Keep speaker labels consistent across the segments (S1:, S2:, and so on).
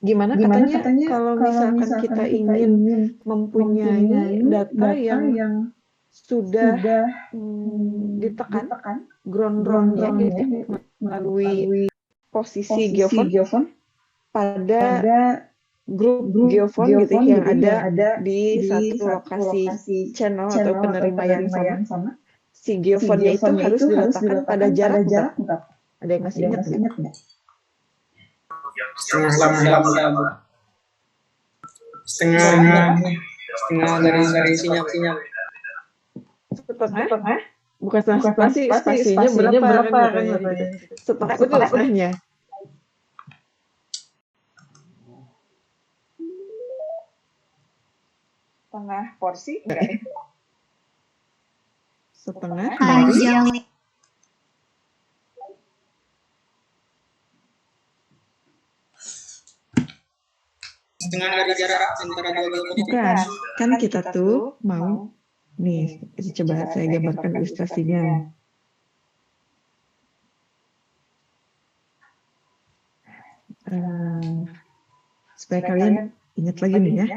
S1: Gimana katanya kalau misalkan kita ingin mempunyai data yang sudah ditekan ground round-nya gitu ya, melalui posisi geofon pada grup geofon gitu ya, yang ada di satu lokasi channel atau penerima yang sama. Si geofonnya itu harus diletakkan pada jarak berapa? Ada yang masih ingat nggak?
S2: Setengah lambda, setengah dari sinyal.
S1: Setengah? Bukan setengah spasinya berapa kan katanya gitu. Setengah itu setengahnya.
S3: Setengah porsi enggak ya?
S1: Setengah dari
S4: Panjang
S2: Setengah dari jarak antara dua geofon.
S1: bukan. Kan kita tuh mau nih, coba saya gambarkan ilustrasinya. Supaya kalian ingat lagi nih ya.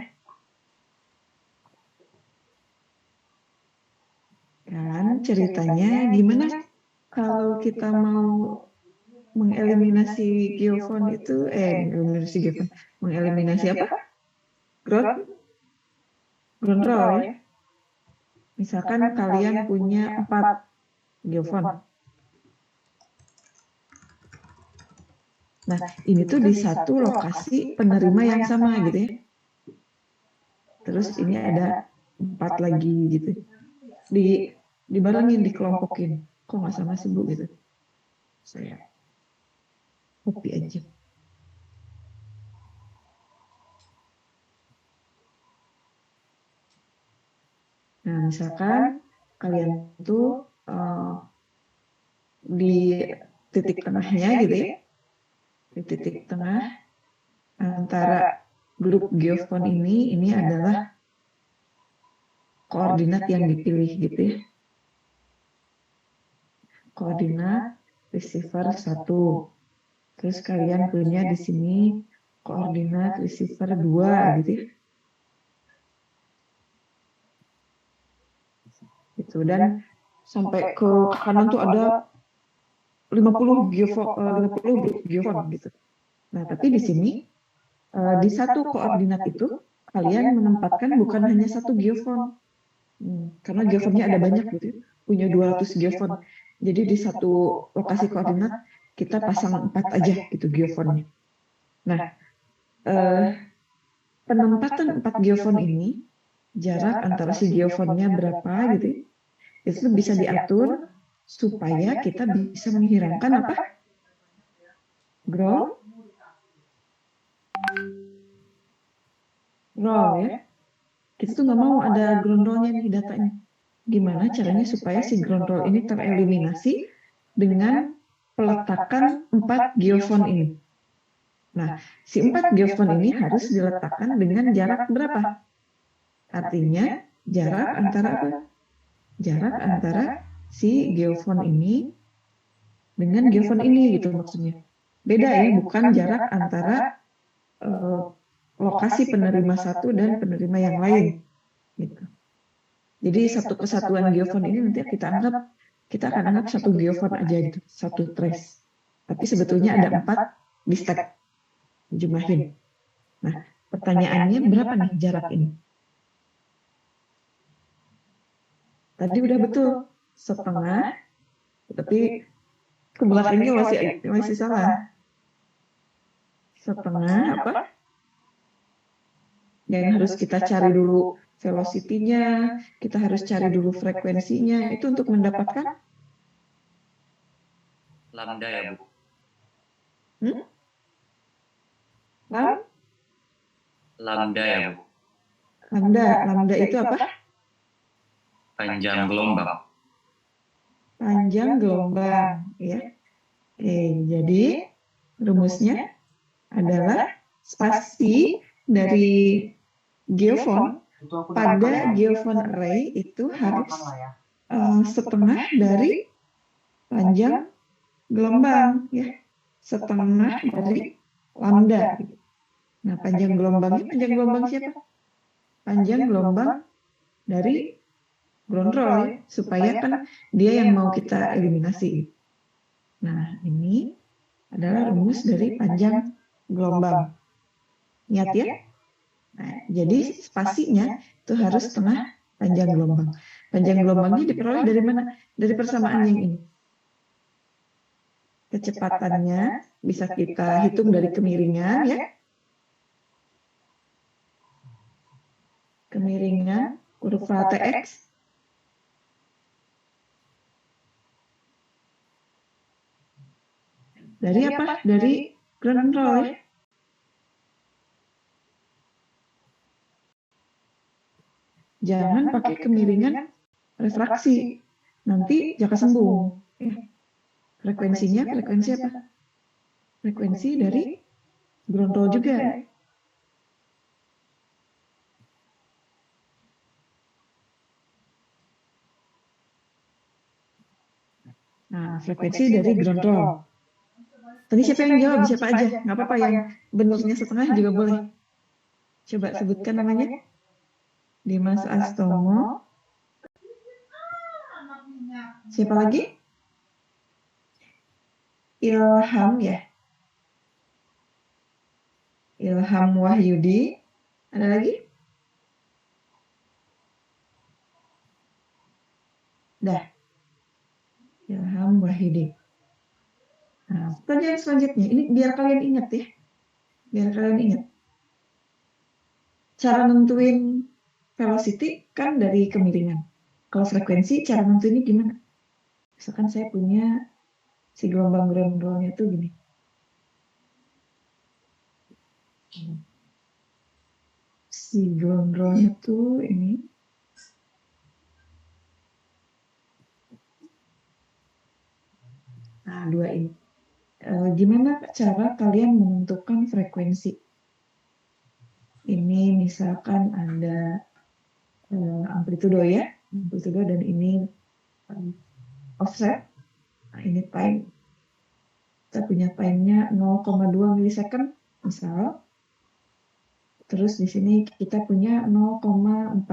S1: Kan ceritanya gimana kalau kita mau mengeliminasi geofon itu, mengeliminasi apa? Ground roll ya. Misalkan kalian punya 4 geofon. Nah, ini tuh di satu lokasi penerima yang sama gitu ya. Terus ini ada 4 lagi gitu. Dibarengin, dikelompokin. Kok nggak sama sih Bu gitu? Saya copy aja. Nah, misalkan kalian tuh di titik tengahnya gitu ya. Di titik tengah antara grup geofon ini adalah koordinat yang dipilih gitu ya. Koordinat receiver 1. Terus kalian punya di sini koordinat receiver 2 gitu ya. Gitu, dan sampai ke kanan tuh ada 50 grup geofon gitu. Nah, tapi di sini di satu koordinat itu kalian menempatkan bukan hanya satu geofon. Karena geofonnya ada banyak gitu ya. Punya 200 geofon. Jadi di satu lokasi koordinat kita pasang 4 aja gitu geofonnya. Nah, penempatan 4 geofon ini jarak antara si geofonnya berapa gitu ya, itu bisa diatur supaya kita bisa menghilangkan apa? Ground roll ya. Kita tuh nggak mau ada ground roll-nya nih datanya. Gimana caranya supaya si ground roll ini tereliminasi dengan peletakan 4 geofon ini. Nah, si 4 geofon ini harus diletakkan dengan jarak berapa? Artinya jarak antara apa? Jarak antara si geofon ini dengan geofon ini gitu maksudnya. Beda ya, bukan jarak antara lokasi penerima satu dan penerima yang lain. Gitu. Jadi satu kesatuan geofon ini nanti kita akan anggap satu geofon aja gitu, satu trace. Tapi sebetulnya ada 4 di stack, jumlahin. Nah, pertanyaannya berapa nih jarak ini? Tadi udah betul, setengah, tapi ke belakangnya masih salah. Setengah apa? Yang harus kita cari dulu velocity-nya, kita harus cari dulu frekuensinya, itu untuk mendapatkan
S2: Lambda ya Bu. Lambda ya Bu.
S1: Lambda itu apa?
S2: Panjang gelombang.
S1: Panjang gelombang, ya. Jadi rumusnya adalah spasi dari geofon pada geofon array itu harus setengah dari panjang gelombang, ya. Setengah dari lambda. Nah, panjang gelombang siapa? Panjang gelombang dari ground roll ya, supaya kan dia yang mau kita eliminasi. Nah, ini adalah rumus dari panjang gelombang. Ingat ya? Nah, jadi spasinya itu harus setengah panjang gelombang. Panjang gelombangnya diperoleh dari mana? Dari persamaan yang ini. Kecepatannya bisa kita hitung dari kemiringan ya. Kemiringan kurva Tx dari apa? Dari ground roll ya. Jangan pakai kemiringan refraksi. Nanti jaka sembung. Frekuensinya frekuensi apa? Frekuensi dari ground roll juga. Nah, frekuensi dari ground roll. Tadi siapa yang jawab? Siapa aja? Nggak apa-apa, yang bentuknya setengah juga boleh. Coba sebutkan namanya. Dimas Astomo. Siapa lagi? Ilham ya. Ilham Wahyudi. Ada lagi? Dah. Ilham Wahyudi. Nah, pertanyaan selanjutnya. Ini biar kalian ingat ya. Biar kalian ingat. Cara nentuin velocity kan dari kemiringan. Kalau frekuensi, cara nentuinnya gimana? Misalkan saya punya si gelombang ground roll-nya tuh gini. Si ground roll-nya tuh ini. Nah, dua ini. Gimana cara kalian menentukan frekuensi? Ini misalkan ada amplitudo ya, amplitudo, dan ini offset. Nah, ini time. Kita punya time-nya 0,2 milisecond misal. Terus di sini kita punya 0,4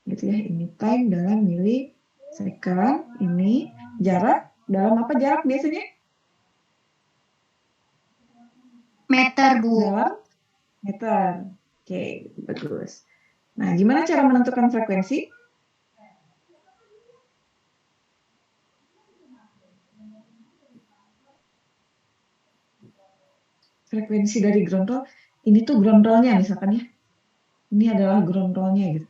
S1: gitu ya. Ini time dalam milisecond. Ini jarak dalam apa jarak biasanya?
S4: Meter, Bu.
S1: Dalam meter. Oke, bagus. Nah, gimana cara menentukan frekuensi? Frekuensi dari ground roll, ini tuh ground roll-nya misalkan ya. Ini adalah ground roll-nya gitu.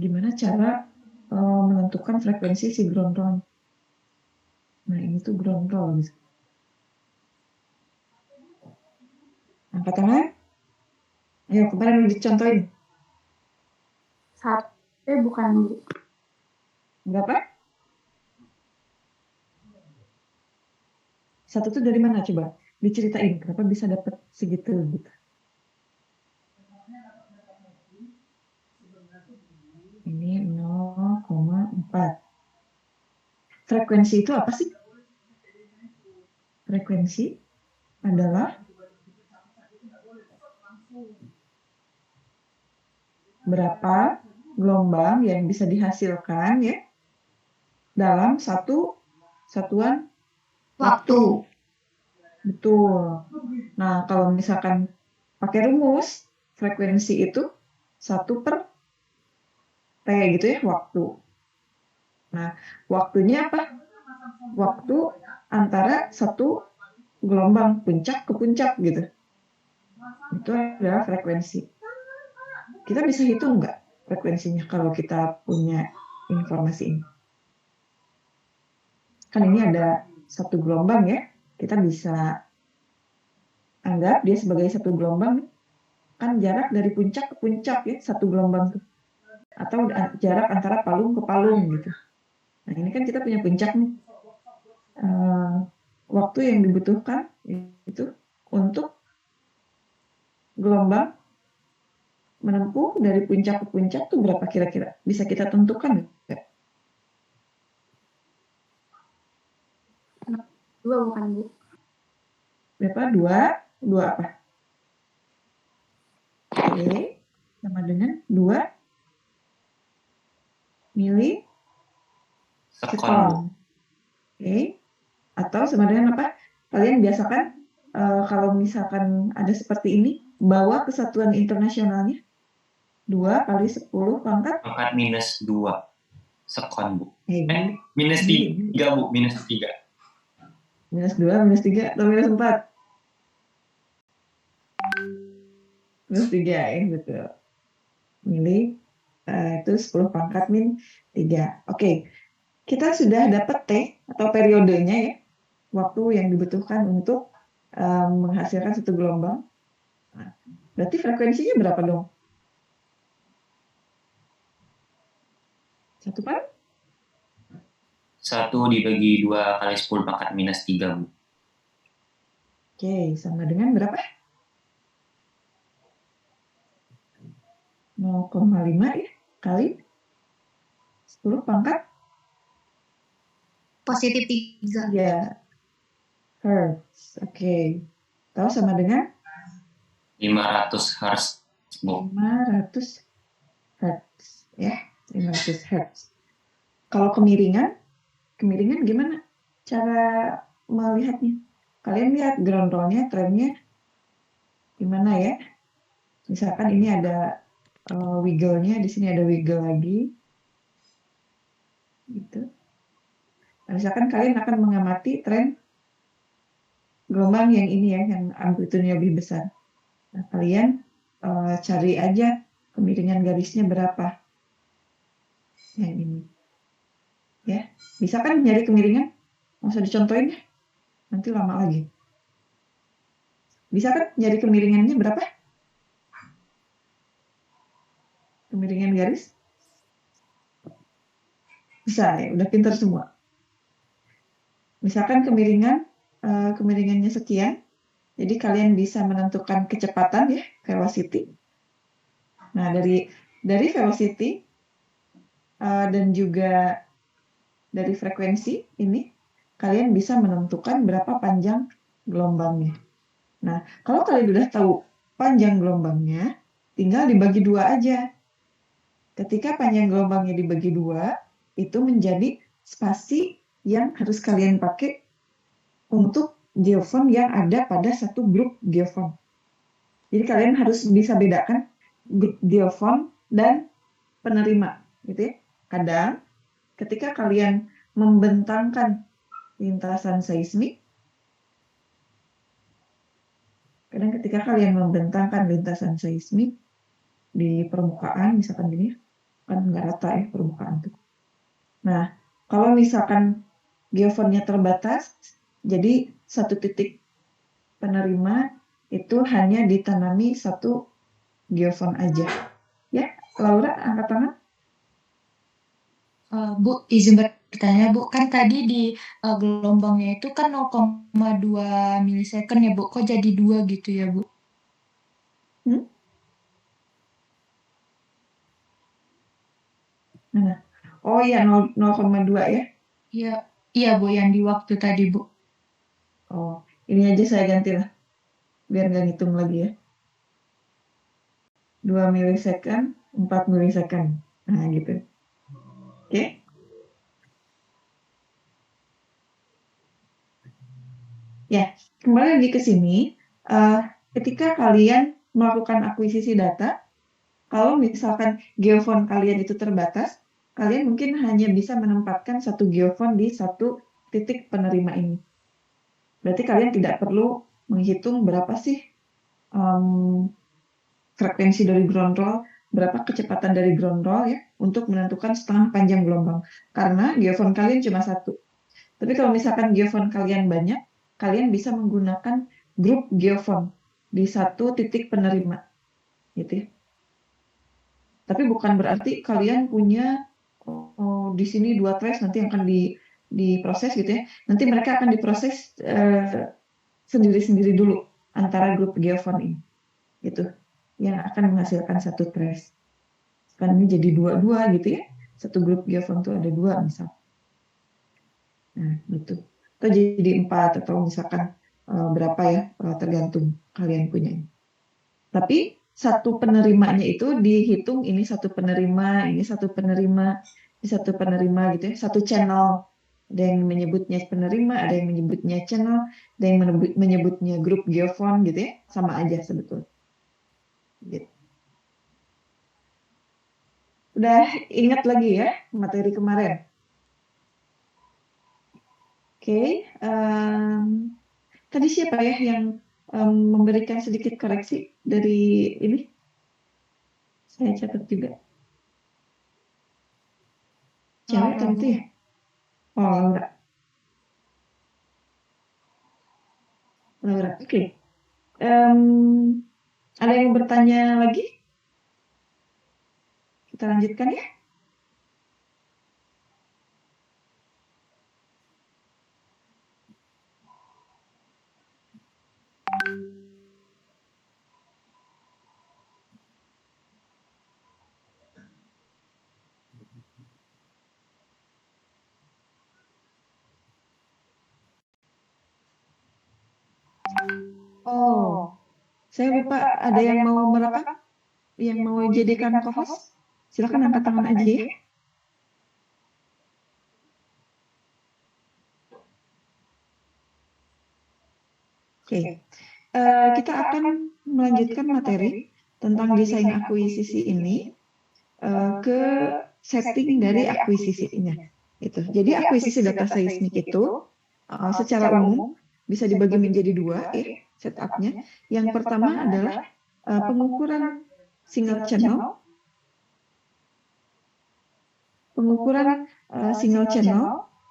S1: Gimana cara menentukan frekuensi si ground roll? Nah, ini tuh ground roll gitu. Angkat tangan. Ayo, kemarin udah dicontohin.
S4: Bukan, Bu.
S1: Berapa? Satu tuh dari mana coba? Diceritain kenapa bisa dapat segitu gitu. Ini 0,4. Frekuensi itu apa sih? Frekuensi adalah berapa gelombang yang bisa dihasilkan ya dalam satu satuan waktu. Betul. Nah, kalau misalkan pakai rumus, frekuensi itu 1/T gitu ya, waktu. Nah, waktunya apa? Waktu antara satu gelombang puncak ke puncak gitu. Itu adalah frekuensi. Kita bisa hitung nggak frekuensinya kalau kita punya informasi ini? Kan ini ada satu gelombang ya. Kita bisa anggap dia sebagai satu gelombang. Kan jarak dari puncak ke puncak ya, satu gelombang tuh. Atau jarak antara palung ke palung gitu. Nah, ini kan kita punya puncak nih. Waktu yang dibutuhkan itu untuk gelombang menempuh dari puncak ke puncak tuh berapa kira-kira? Bisa kita tentukan nggak?
S4: 2 bukan, Bu.
S1: Berapa? 2 apa? Oke, sama dengan 2 mili
S5: Sekon, Bu.
S1: sekon. Oke, atau sama dengan apa? Kalian biasakan kalau misalkan ada seperti ini, bawa kesatuan internasionalnya 2 kali 10 pangkat
S5: Pangkat minus 2 sekon, Bu.
S1: mili.
S5: Minus 3, Bu. Minus 3.
S1: Minus 2, minus 3, atau minus 4? Minus 3 ya, betul. Mili itu 10 pangkat min 3. Oke, kita sudah dapat T atau periodenya ya, waktu yang dibutuhkan untuk menghasilkan satu gelombang. Nah, berarti frekuensinya berapa dong? 1 per?
S5: 1 dibagi 2 kali 10 pangkat minus 3, Bu.
S1: Oke, sama dengan berapa? 0,5 ya, kali 10 pangkat
S4: Positif 3.
S1: 3 Hertz. Oke, tahu sama dengan
S5: 500 Hz, Bu.
S1: 500 Hertz ya, 500 Hertz. Kalau kemiringan gimana cara melihatnya? Kalian lihat ground roll-nya, trennya gimana ya? Misalkan ini ada wiggle-nya, di sini ada wiggle lagi, gitu. Nah, misalkan kalian akan mengamati tren gelombang yang ini ya, yang amplitudenya lebih besar. Nah, kalian cari aja kemiringan garisnya berapa. Yang ini. Ya, bisa kan nyari kemiringan? Nggak usah dicontohin ya, nanti lama lagi. Bisa kan nyari kemiringannya berapa? Kemiringan garis? Bisa ya, udah pintar semua. Misalkan kemiringannya sekian, jadi kalian bisa menentukan kecepatan ya, velocity. Nah, dari velocity dan juga dari frekuensi ini, kalian bisa menentukan berapa panjang gelombangnya. Nah, kalau kalian udah tahu panjang gelombangnya, tinggal dibagi 2 aja. Ketika panjang gelombangnya dibagi 2, itu menjadi spasi yang harus kalian pakai untuk geofon yang ada pada satu grup geofon. Jadi kalian harus bisa bedakan grup geofon dan penerima, gitu ya. Kadang ketika kalian membentangkan lintasan seismik, di permukaan, misalkan gini, kan nggak rata ya permukaan tuh. Nah, kalau misalkan geofonnya terbatas, jadi satu titik penerima itu hanya ditanami satu geofon aja. Ya, Laura, angkat tangan.
S6: Bu, izin bertanya, Bu. Kan tadi di gelombangnya itu kan 0,2 milisecond ya, Bu. Kok jadi 2 gitu ya, Bu?
S1: Nah, oh iya, 0,2 ya.
S6: Iya, Bu, yang di waktu tadi, Bu.
S1: Oh, ini aja saya ganti lah, biar nggak ngitung lagi ya. 2 milisecond, 4 milisecond. Nah, gitu. Oke. Ya, kembali lagi ke sini. Ketika kalian melakukan akuisisi data, kalau misalkan geofon kalian itu terbatas, kalian mungkin hanya bisa menempatkan satu geofon di satu titik penerima ini. Berarti kalian tidak perlu menghitung berapa sih frekuensi dari ground roll, berapa kecepatan dari ground roll ya, untuk menentukan setengah panjang gelombang. Karena geofon kalian cuma satu. Tapi kalau misalkan geofon kalian banyak, kalian bisa menggunakan grup geofon di satu titik penerima, gitu ya. Tapi bukan berarti kalian punya di sini 2 trace nanti akan diproses gitu ya. Nanti mereka akan diproses sendiri-sendiri dulu antara grup geofon ini, gitu, yang akan menghasilkan satu trace. Kan ini jadi 2 gitu ya. Satu grup geofon tuh ada 2 misal. Nah, gitu. Atau jadi 4 atau misalkan berapa ya, tergantung kalian punya. Tapi satu penerimanya itu dihitung ini satu penerima, ini satu penerima, ini satu penerima gitu ya, satu channel. Ada yang menyebutnya penerima, ada yang menyebutnya channel, ada yang menyebutnya grup geofon gitu ya, sama aja sebetulnya. Gitu. Udah ingat lagi ya materi kemarin? Oke, tadi siapa ya yang memberikan sedikit koreksi dari ini? Saya catat juga. Cewek tentu ya? Oh, Laura. Laura, oke. Ada yang mau bertanya lagi? Kita lanjutkan ya. Oh, saya lupa ada yang mau merekam? Yang mau jadikan co-host? Silakan angkat tangan aja ya. Oke, kita akan melanjutkan materi tentang desain akuisisi ini ke setting dari akuisisinya. Itu. Jadi akuisisi data seismik itu secara umum bisa dibagi menjadi dua ya setupnya. Yang pertama adalah pengukuran single channel,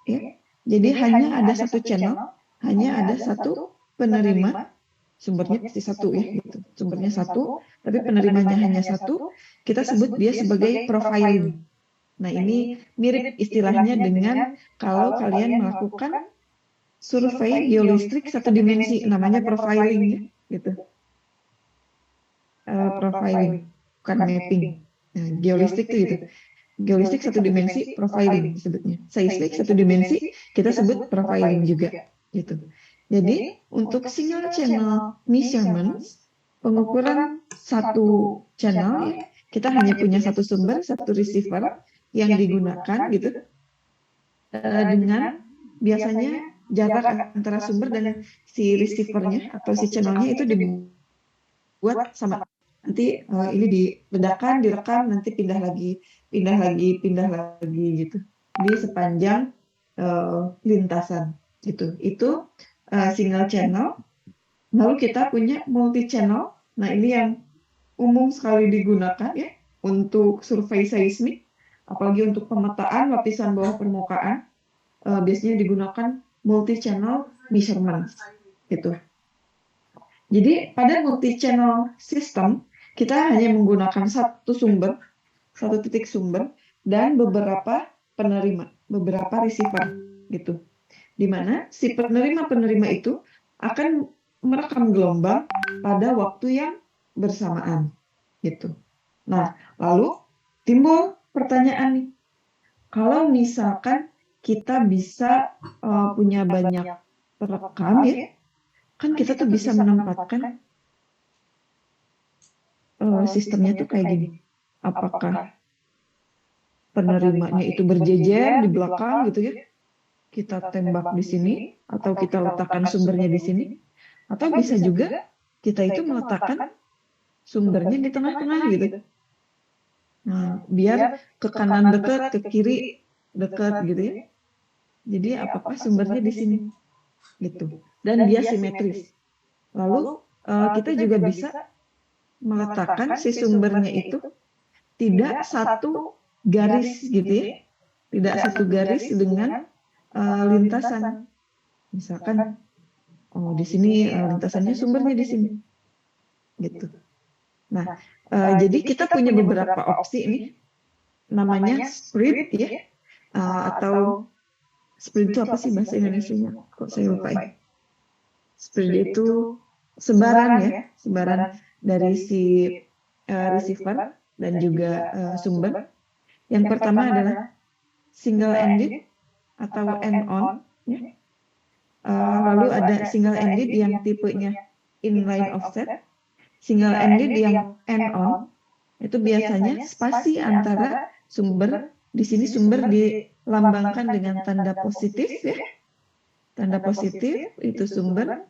S1: ya. Jadi hanya ada satu channel, hanya ada satu penerima, sumbernya pasti satu ya, gitu. Sumbernya satu, tapi penerimanya hanya satu. Kita sebut dia sebagai profiling. Nah, ini mirip istilahnya dengan kalau kalian melakukan survei geolistrik satu dimensi, namanya profiling ya, gitu. Profiling, bukan mapping. Nah, geolistrik itu gitu. Geolistrik satu dimensi, profiling disebutnya. Seismik satu dimensi, kita sebut profiling juga, gitu. Jadi untuk single channel measurements, pengukuran satu channel ya, kita hanya punya satu sumber, satu receiver yang digunakan gitu, dengan biasanya jarak antara sumber dan si receivernya atau si channelnya itu dibuat sama. Nanti ini diledakan, direkam, nanti pindah lagi gitu di sepanjang lintasan gitu. Itu single channel. Lalu kita punya multi channel. Nah, ini yang umum sekali digunakan ya untuk survei seismik, apalagi untuk pemetaan lapisan bawah permukaan. Biasanya digunakan multi channel measurement gitu. Jadi pada multi channel system kita hanya menggunakan satu sumber, satu titik sumber, dan beberapa penerima, beberapa receiver, gitu. Di mana si penerima-penerima itu akan merekam gelombang pada waktu yang bersamaan, gitu. Nah, lalu timbul pertanyaan nih, kalau misalkan kita bisa punya banyak perekam ya, kan kita tuh bisa menempatkan sistemnya tuh kayak gini. Apakah penerimanya itu berjejer di belakang gitu ya? Kita tembak di sini atau kita letakkan sumbernya di sini, atau bisa juga kita itu meletakkan sumbernya di tengah-tengah gitu. Nah, biar ke kanan dekat, ke kiri dekat gitu ya. Jadi apakah sumbernya di sini gitu. Dan dia simetris. Lalu kita juga bisa meletakkan si sumbernya itu tidak satu garis gitu ya, tidak satu garis dengan lintasan. Misalkan, oh di sini lintasannya sumbernya di sini, gitu. Nah, jadi kita punya beberapa opsi ini, namanya spread ya, atau spread itu apa sih bahasa Indonesianya? Kok saya lupa ya? Spread itu sebaran ya, sebaran dari si receiver dan juga sumber. Yang pertama adalah single ended atau end on ya. Lalu ada single ended yang tipenya inline offset, single ended yang end on itu biasanya spasi antara sumber, di sini sumber dilambangkan dengan tanda positif ya. Tanda positif itu sumber,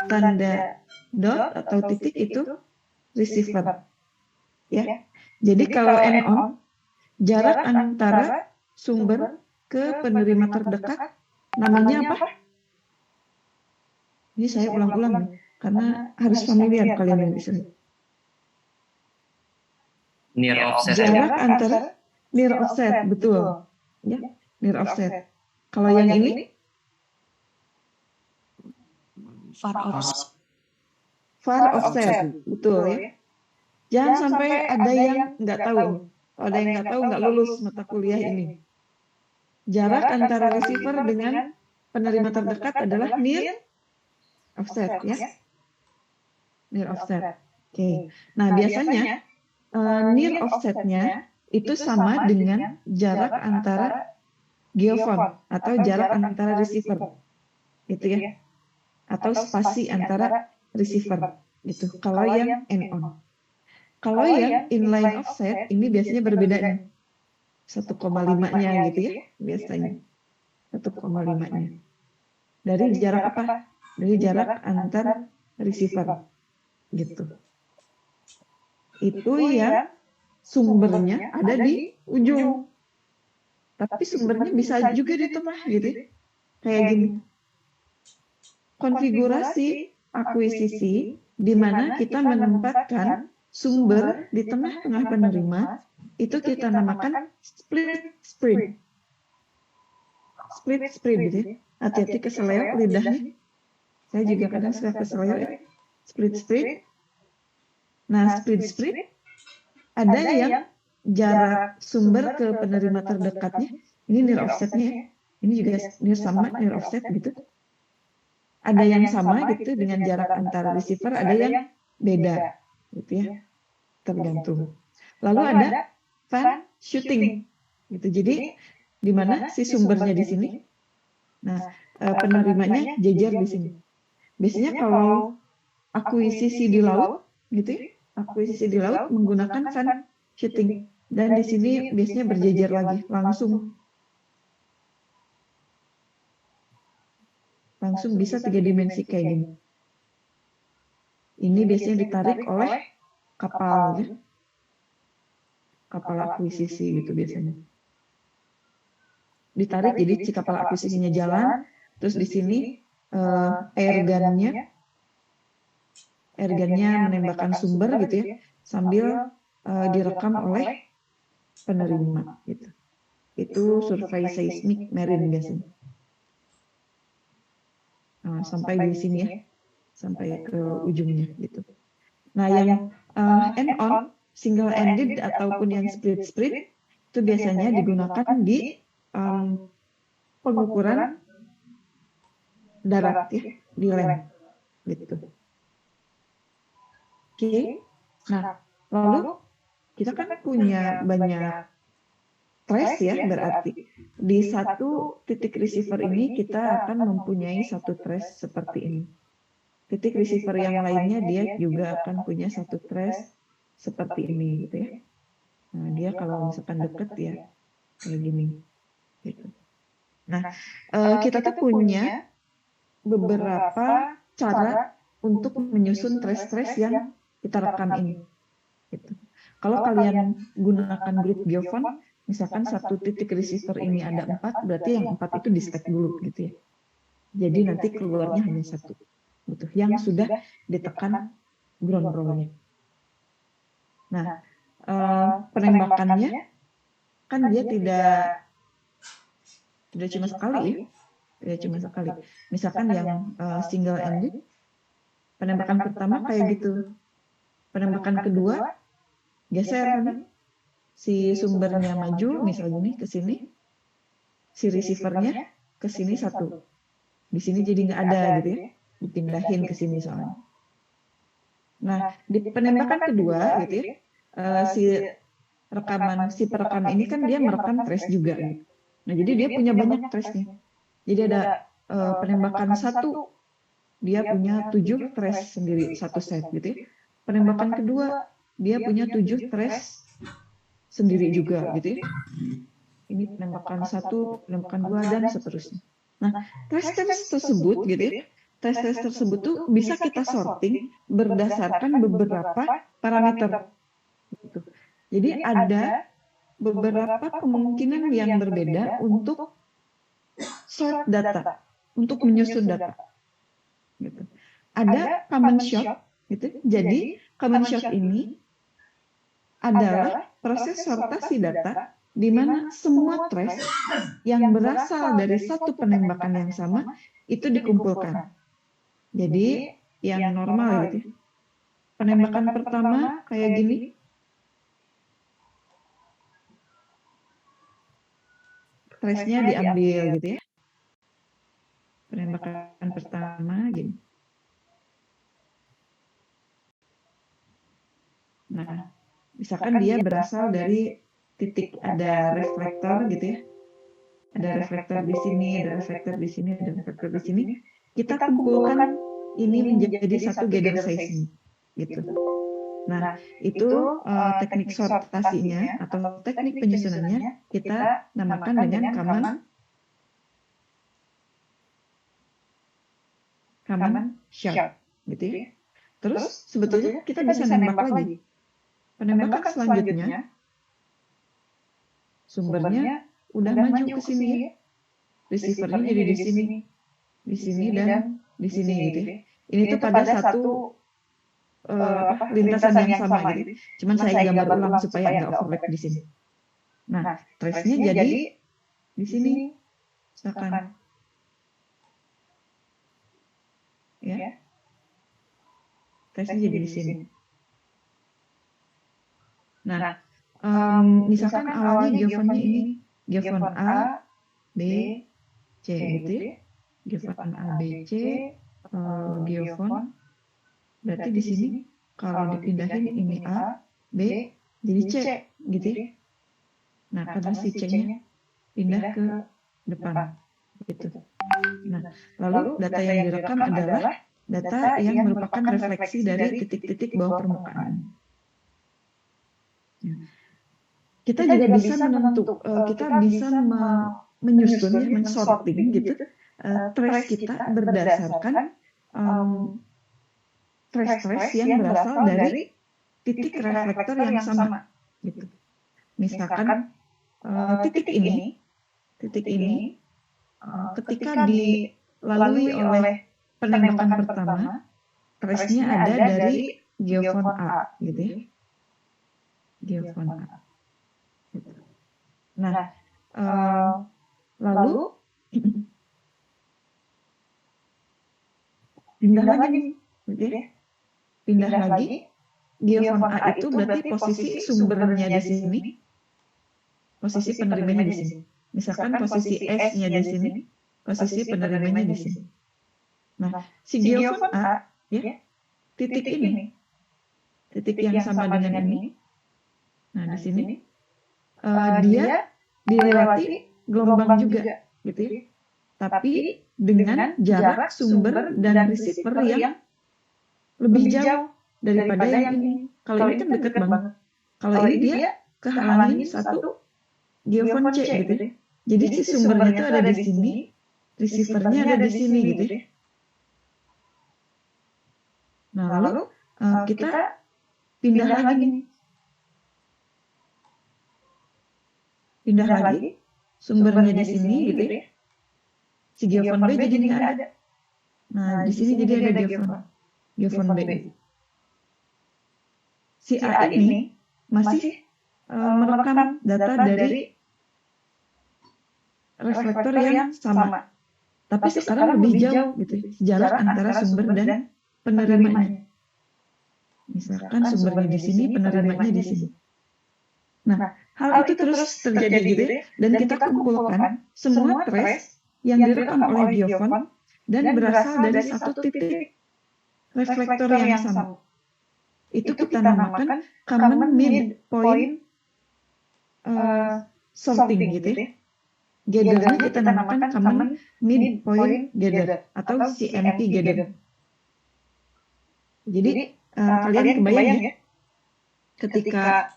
S1: tanda dot atau titik itu receiver. Ya. Jadi kalau end on, jarak antara sumber ke penerima terdekat namanya apa? Ini saya ulang-ulang nih, karena harus familiar kalian yang di sini.
S5: Near offset.
S1: Jarak antara near offset, betul. Ya, near offset. Kalau yang ini
S6: Far offset.
S1: far offset, betul ya. Jangan sampai ada yang nggak tahu. Kalau ada yang nggak tahu nggak lulus mata kuliah ini. Jarak antara receiver dengan penerima terdekat adalah near offset ya. Near offset. Oke. Nah biasanya near offsetnya itu sama dengan jarak antara geofon atau jarak antara receiver, itu ya, atau spasi antara receiver, itu. Kalau yang end on. Kalau yang inline offset ini biasanya berbeda nih, 1,5-nya gitu ya, biasanya 1,5-nya. Dari jarak apa? Dari jarak antar receiver, gitu. Itu yang sumbernya ada di ujung. Tapi sumbernya bisa juga di tengah gitu. Kayak gini. Konfigurasi akuisisi di mana kita menempatkan sumber di tengah-tengah penerima itu kita namakan split spread. Split spread gitu ya. Hati-hati keseleo lidahnya. Saya juga kadang suka keseleo ya. Split spread. Nah, split spread ada yang jarak sumber ke penerima terdekatnya, ini near offsetnya, ini juga near sama, near offset gitu. Ada yang sama gitu dengan jarak antara receiver, ada yang beda gitu ya, tergantung. Lalu ada fan shooting gitu. Jadi di mana si sumbernya di sini, nah penerimanya jejer di sini. Biasanya kalau akuisisi di laut gitu ya, akuisisi di laut menggunakan fan shooting, dan di sini biasanya berjejer lagi, langsung bisa 3 dimensi kayak gini. Ini biasanya ditarik oleh kapal ya, kapal akuisisi gitu biasanya. Ditarik jadi si kapal akuisisinya jalan, terus di sini airgunnya menembakkan sumber gitu ya, sambil direkam oleh penerima gitu. Itu survei seismik marine biasanya. Nah, sampai di sini ya, sampai ke ujungnya gitu. Nah yang end on, single ended ataupun yang split spread itu biasanya digunakan di pengukuran darat ya, di land gitu. Oke. Nah lalu kita kan punya banyak trace ya, berarti di satu titik receiver ini kita akan mempunyai satu trace seperti ini. Titik receiver yang lainnya dia juga akan punya satu trace seperti ini gitu ya. Nah dia kalau misalkan deket ya kayak gini gitu. Nah kita tuh punya beberapa cara untuk menyusun trace-trace yang kita rekam ini gitu. Kalau kalian gunakan grup geofon, misalkan satu titik receiver ini ada 4, berarti yang 4 itu di stack dulu gitu ya. Jadi nanti keluarnya hanya 1 gitu, yang sudah ditekan ground roll-nya. Nah, penembakannya kan dia tidak cuma sekali ya, tidak cuma sekali. Misalkan yang single ended, penembakan pertama kayak gitu, penembakan kedua geser kan, si sumbernya maju misalnya nih ke sini, si receivernya ke sini 1, di sini jadi nggak ada gitu ya, dipindahin ke sini soalnya. Nah di penembakan kedua gitu ya, si perekam ini kan dia merekam trace juga gitu. Nah jadi dia punya banyak trace-nya. Jadi ada penembakan 1, dia punya 7 trace sendiri, 1 set gitu ya. penembakan kedua dia punya 7 trace sendiri juga gitu ya. Ini penembakan 1, penembakan 2 dan seterusnya. Nah, trace tersebut gitu ya. Trace tersebut tuh bisa kita sorting berdasarkan beberapa parameter gitu. Jadi ada beberapa kemungkinan yang berbeda untuk sort data, untuk menyusun data. Gitu. Ada common shot, gitu. Jadi common shot ini adalah proses sortasi data di mana semua trace yang berasal dari satu penembakan yang sama itu dikumpulkan. Jadi yang normal gitu. Penembakan pertama kayak gini. Trace-nya diambil gitu ya. Penembakan pertama gini. Nah, misalkan dia berasal dari titik ada reflektor gitu ya. Ada reflektor di sini, ada reflektor di sini, ada reflektor di sini. Kita kumpulkan ini menjadi satu gather size gitu. Nah, itu teknik sortasinya atau teknik penyusunannya kita namakan dengan common shot gitu ya. Terus sebetulnya kita bisa nembak lagi. Penembakan selanjutnya sumbernya udah maju ke sini ya. Receivernya jadi di sini dan di sini gitu ya. Ini tuh pada satu lintasan yang sama gitu. Cuman saya gambar ulang supaya nggak overlap di sini. Nah, trace-nya jadi di sini misalkan. Ya. Trace-nya jadi di sini. Nah, misalkan awalnya geofonnya ini geofon A, B, C gitu ya. Geofon A, B, C, geofon. Berarti di sini kalau dipindahin ini A, B, jadi C gitu ya. Nah, karena si C-nya pindah ke depan gitu. Nah, lalu data yang direkam adalah data yang merupakan refleksi dari titik-titik bawah permukaan. Kita juga bisa kita bisa menyusun, men-sorting gitu, trace kita berdasarkan trace yang berasal dari titik reflektor yang sama gitu. Misalkan titik ini ketika dilalui oleh penembakan pertama, trace-nya ada dari geofon A gitu ya. Geofon A. Gitu. Nah, lalu pindah lagi gitu ya. Pindah lagi, geofon A itu berarti posisi sumbernya di sini, posisi penerimanya di sini. Misalkan posisi S-nya di sini, posisi penerimanya di sini. Nah, si geofon A, ya, titik ini, titik yang sama dengan ini, nah di sini, dia dilewati gelombang juga, gitu ya. Tapi dengan jarak sumber dan receiver yang lebih jauh daripada yang ini. Kalau ini kan dekat banget. Kalau ini dia kehalangin satu geofon C gitu. Jadi si sumbernya itu ada di sini, receivernya ada di sini gitu. Nah, lalu kita pindah lagi. Pindah lagi, sumbernya di sini gitu ya. Si geofon B jadi nggak ada. Nah, di sini jadi ada geofon B. Si A ini masih merekam data dari reflektor yang sama. Tapi sekarang lebih jauh gitu, jarak antara sumber dan penerimanya. Misalkan sumbernya di sini, penerimanya di sini. Nah, hal itu terus terjadi gitu ya, dan kita kumpulkan semua trace yang direkam oleh geofon dan berasal dari satu titik reflektor yang sama. Itu kita namakan common midpoint sorting gitu ya. Gather-nya kita namakan common midpoint gather atau CMP gather. Jadi Kalian kebayang ya, ketika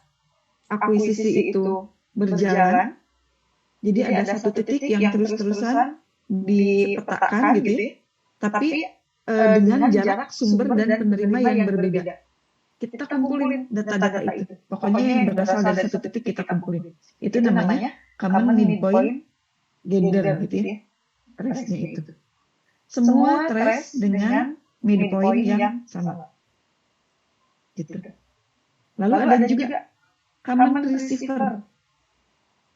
S1: akuisisi itu berjalan, jadi ada satu titik yang terus-terusan dipetakan gitu ya, tapi dengan jarak sumber dan penerima yang berbeda. Kita kumpulin data-data itu. Pokoknya yang berasal dari satu titik kita kumpulin. Itu namanya common midpoint gather gitu ya, trace-nya itu. Semua trace dengan midpoint yang sama. Gitu. Lalu ada juga common receiver.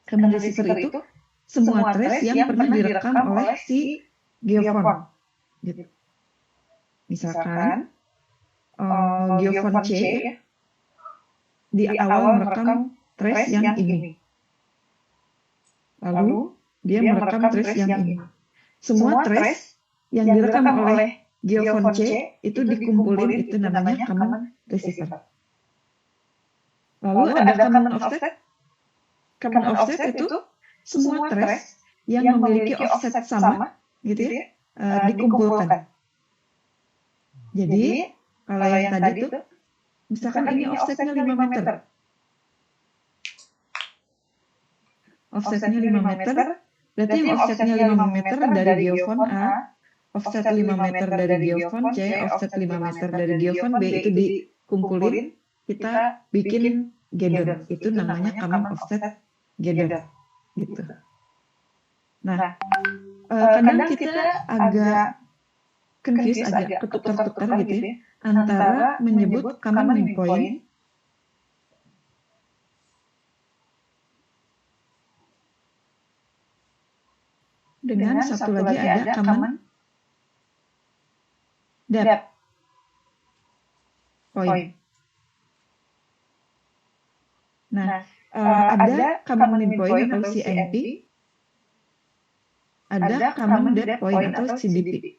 S1: Common receiver itu semua trace yang pernah direkam oleh si geofon. Gitu. Misalkan geofon C di awal merekam trace yang ini. Lalu dia merekam trace yang ini. Semua trace yang direkam oleh geofon C itu dikumpulin, itu namanya common receiver. Lalu ada common offset. Common offset itu semua trace yang memiliki offset sama gitu ya, dikumpulkan. Jadi kalau yang tadi itu misalkan ini offsetnya 5 meter. Offsetnya 5 meter, berarti yang offsetnya 5 meter dari geofon A, offset 5 meter dari geofon C, offset 5 meter dari geofon B, itu dikumpulin, kita bikin gather. Itu namanya common offset gather. Gitu. Nah, kadang kita agak confuse, agak ketukar-tukar gitu ya, antara menyebut common midpoint dengan satu lagi ada common depth point. Nah, ada common midpoint atau CMP, ada common depth point atau CDP.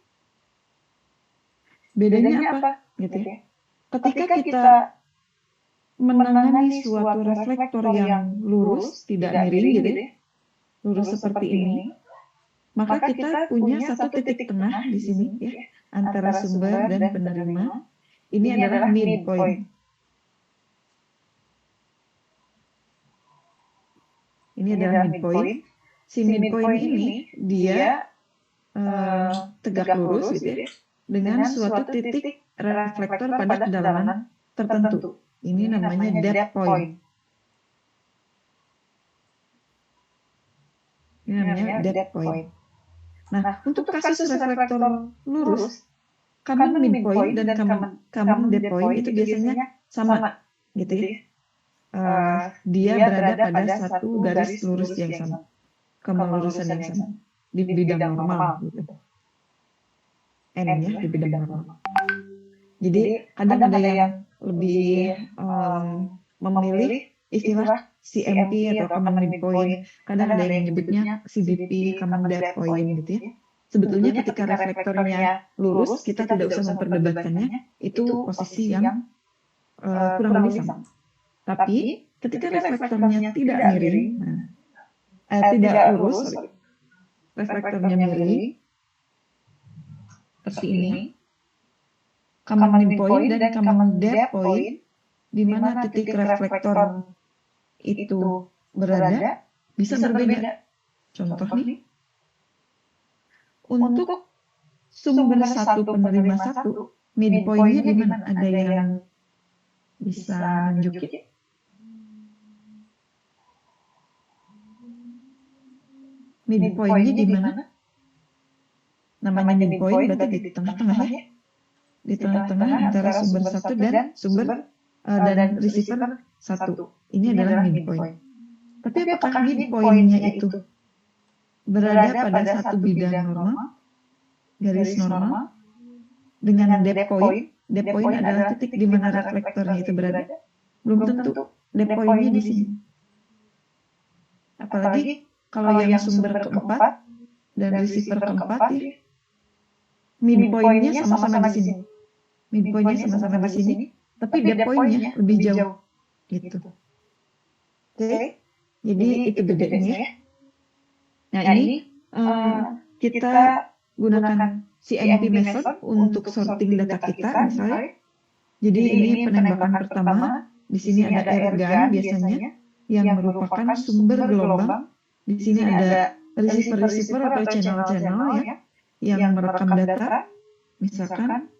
S1: Bedanya apa? Gitu ya. Ketika kita menangani suatu reflektor yang lurus, tidak miring gitu ya, lurus seperti ini, maka kita punya satu titik tengah di sini ya, antara sumber dan penerima. Ini adalah midpoint. Ini adalah midpoint. Si midpoint ini dia tegak lurus gitu ya, dengan suatu titik reflektor pada kedalaman tertentu. Ini namanya depth point. Ini namanya depth point. Nah, untuk kasus reflektor lurus, common midpoint dan common depth point itu biasanya sama, gitu ya. Dia berada pada satu garis lurus yang sama, kemelurusan yang sama, di bidang normal, gitu. N-nya di bidang normal. Jadi kadang ada yang lebih memilih istilah CMP atau common midpoint, kadang ada yang menyebutnya CDP, common depth point gitu ya. Sebetulnya ketika reflektornya lurus, kita tidak usah memperdebatkannya, itu posisi yang kurang lebih sama. Tapi ketika reflektornya tidak miring, tidak lurus, reflektornya miring, seperti ini, common midpoint dan common depth point, di mana titik reflektor itu berada, bisa berbeda. Contoh nih, untuk sumber satu penerima satu, midpoint-nya di mana? Ada yang bisa nunjukin? Midpoint-nya di mana? Namanya midpoint berarti di tengah-tengah ya. Di tengah-tengah antara sumber satu dan sumber dan receiver satu. Ini adalah midpoint. Tapi apakah midpoint-nya itu berada pada satu bidang normal, garis normal, dengan depth point? Depth point adalah titik di mana reflektornya itu berada. Belum tentu depth point-nya di sini. Apalagi kalau yang sumber keempat dan receiver keempat ya, midpoint-nya sama-sama di sini. Midpoint-nya sama-sama di sini, tapi depth point-nya lebih jauh. Gitu. Oke. Jadi itu bedanya ya. Nah, ini kita gunakan CMP method untuk sorting data kita misalnya. Jadi ini penembakan pertama. Di sini ada airgun biasanya yang merupakan sumber gelombang. Di sini ada receiver atau channel-channel ya yang merekam data, misalkan.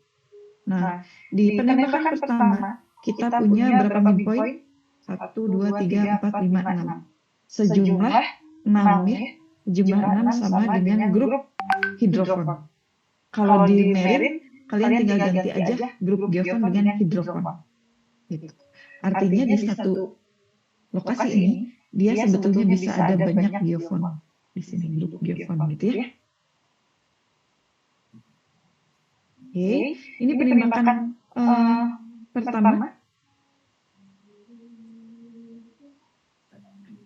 S1: Nah, di penembakan pertama kita punya berapa midpoint? 1, 2, 3, 4, 5, 6. Sejumlah 6 ya. Jumlah 6 sama dengan grup hidrofon. Kalau di Marine, kalian tinggal ganti aja grup geofon dengan hidrofon. Gitu. Artinya di satu lokasi ini, dia sebetulnya bisa ada banyak geofon. Di sini grup geofon gitu ya. Oke, ini penembakan pertama.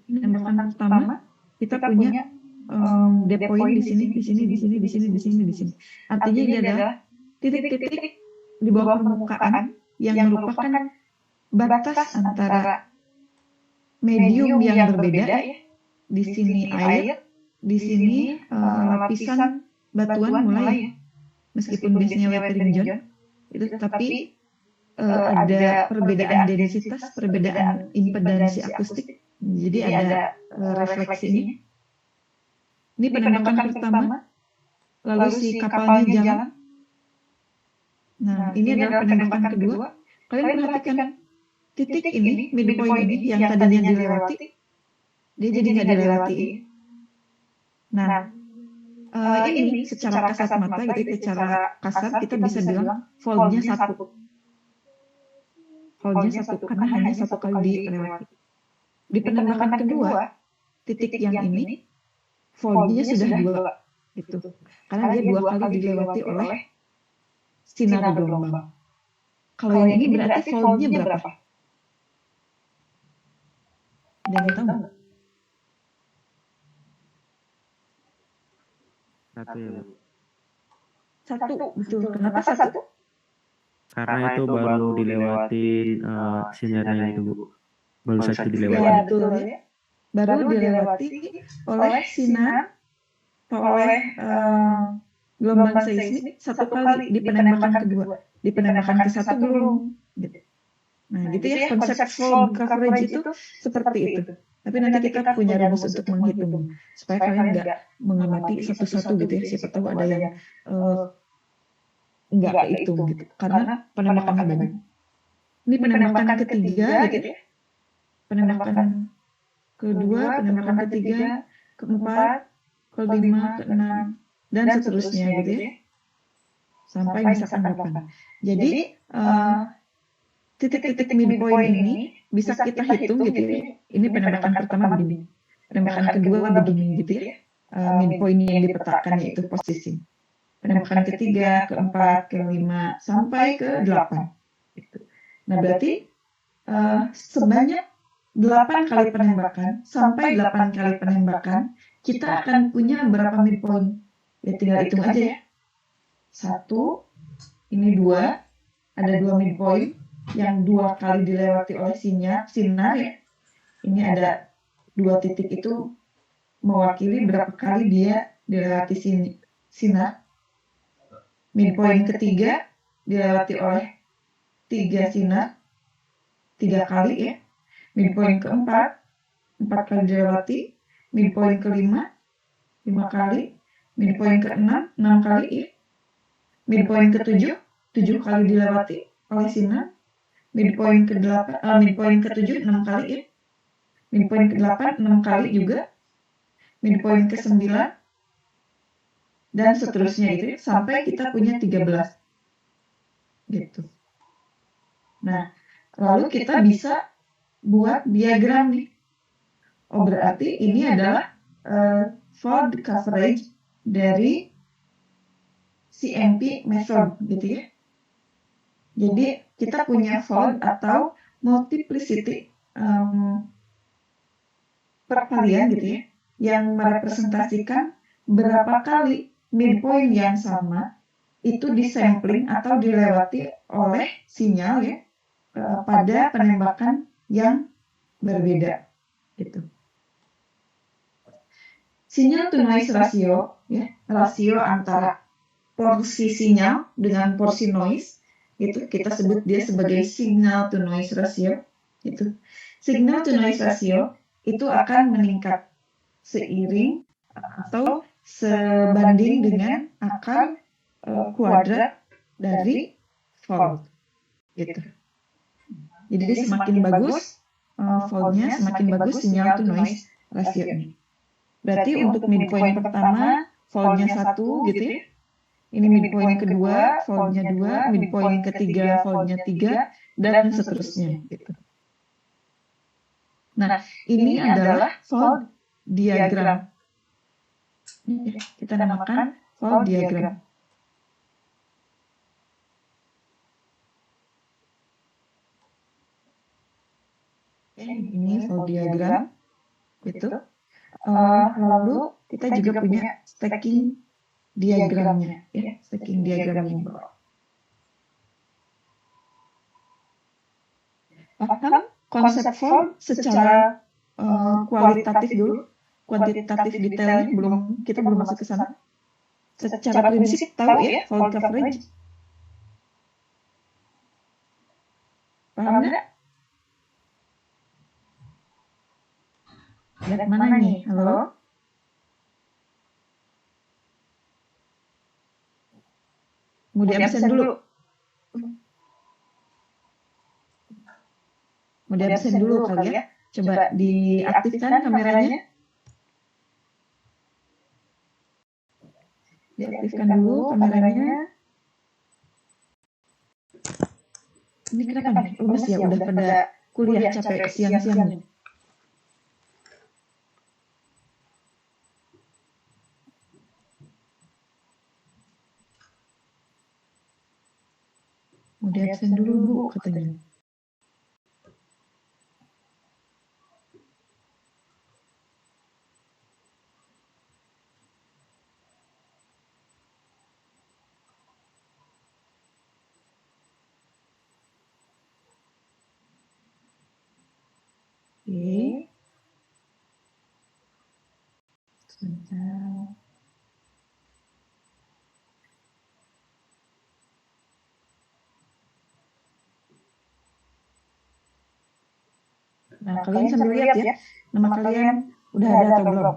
S1: Penembakan pertama kita punya depth point di sini. Artinya ini adalah titik-titik di bawah permukaan yang merupakan batas antara medium yang berbeda ya. Di sini air, di sini lapisan batuan mulai ya. Meskipun biasanya weathering zone itu, tapi ada perbedaan densitas, perbedaan impedansi akustik. Jadi ada refleksi ini. Ini penembakan pertama. Lalu si kapalnya jalan. Nah, ini adalah penembakan kedua. Kalian perhatikan titik ini, midpoint ini yang tadinya dilewati, dia jadi nggak dilewati. Nah, ini secara kasat mata gitu, secara kasar kita bisa bilang fold-nya satu. Fold-nya satu karena hanya satu kali dilewati. Di penembakan kedua, titik yang ini fold-nya sudah dua gitu. Karena dia dua kali dilewati oleh sinar gelombang. Kalau yang ini berarti fold-nya berapa? Dan tahu nggak?
S7: Satu ya, Bu.
S1: Satu, betul. Kenapa satu?
S7: Karena itu baru dilewatin sinarnya itu, Bu. Baru satu
S1: Ya,
S7: dilewati.
S1: betul ya. Baru dilewati oleh sinar atau oleh gelombang seismik satu kali di penembakan kedua. Di penembakan ke satu belum. Gitu. Nah, gitu ya, konsep fold coverage itu seperti itu. Tapi nanti kita punya rumus untuk menghitung supaya kalian nggak mengamati satu-satu gitu ya. Siapa tahu ada yang nggak kehitung gitu. Karena penembakannya banyak. Ini penembakan ketiga gitu ya. Penembakan kedua, penembakan ketiga, keempat, kelima, keenam, dan seterusnya gitu ya. Sampai misalkan 8. Jadi titik-titik midpoint ini bisa kita hitung gitu ya. Ini penembakan pertama begini, penembakan kedua begini gitu ya. Midpoint yang dipetakan yaitu posisi. Penembakan ketiga, keempat, kelima, sampai ke 8. Gitu. Nah berarti sebanyak 8 kali penembakan sampai 8 kali penembakan kita akan punya berapa midpoint? Ya tinggal hitung aja ya. 1, ini 2, ada 2 midpoint yang 2 kali dilewati oleh sinar ya. Ini ada 2 titik itu mewakili berapa kali dia dilewati sinar. Midpoint ketiga dilewati oleh 3 sinar, 3 kali ya. Midpoint keempat, 4 kali dilewati. Midpoint kelima, 5 kali. Midpoint keenam, 6 kali ya. Midpoint ketujuh, 7 kali dilewati oleh sinar. Midpoint ke-7 6 kali ya. Midpoint ke-8 6 kali juga. Midpoint ke-9 dan seterusnya gitu ya, sampai kita punya 13 gitu. Nah, lalu kita bisa buat diagram nih. Oh berarti ini adalah fold coverage dari CMP method gitu ya. Jadi kita punya fold atau multiplicity perkalian gitu ya, yang merepresentasikan berapa kali midpoint yang sama itu disampling atau dilewati oleh sinyal ya pada penembakan yang berbeda gitu. Sinyal to noise ratio ya, rasio antara porsi sinyal dengan porsi noise itu kita sebut dia sebagai signal to noise ratio. Itu signal to noise ratio itu akan meningkat seiring atau sebanding dengan akar kuadrat dari volt gitu. Jadi semakin bagus voltnya, semakin bagus signal to noise ratio-nya. Berarti untuk midpoint pertama voltnya 1 gitu ya. Ini midpoint kedua voltnya 2, midpoint ketiga voltnya 3 dan seterusnya gitu. Nah, ini adalah volt diagram. Kita namakan volt diagram. Ini volt diagram gitu. Lalu kita juga punya stacking diagramnya, ya, stacking diagramnya. Paham konsep volt secara kualitatif dulu, kuantitatif detailnya kita belum masuk ke sana. Secara prinsip tahu ya volt coverage? Paham nggak? Lihat mana nih? Halo? Mau di absen dulu. Mau di absen dulu kali ya. Coba diaktifkan kameranya. Diaktifkan dulu kameranya. Ini kenapa nih? Lemes ya, udah pada kuliah capek siang-siang. Mau di absen dulu Bu katanya. Oke. Sebentar. Nah, kalian sambil lihat ya, nama kalian udah ada atau belum?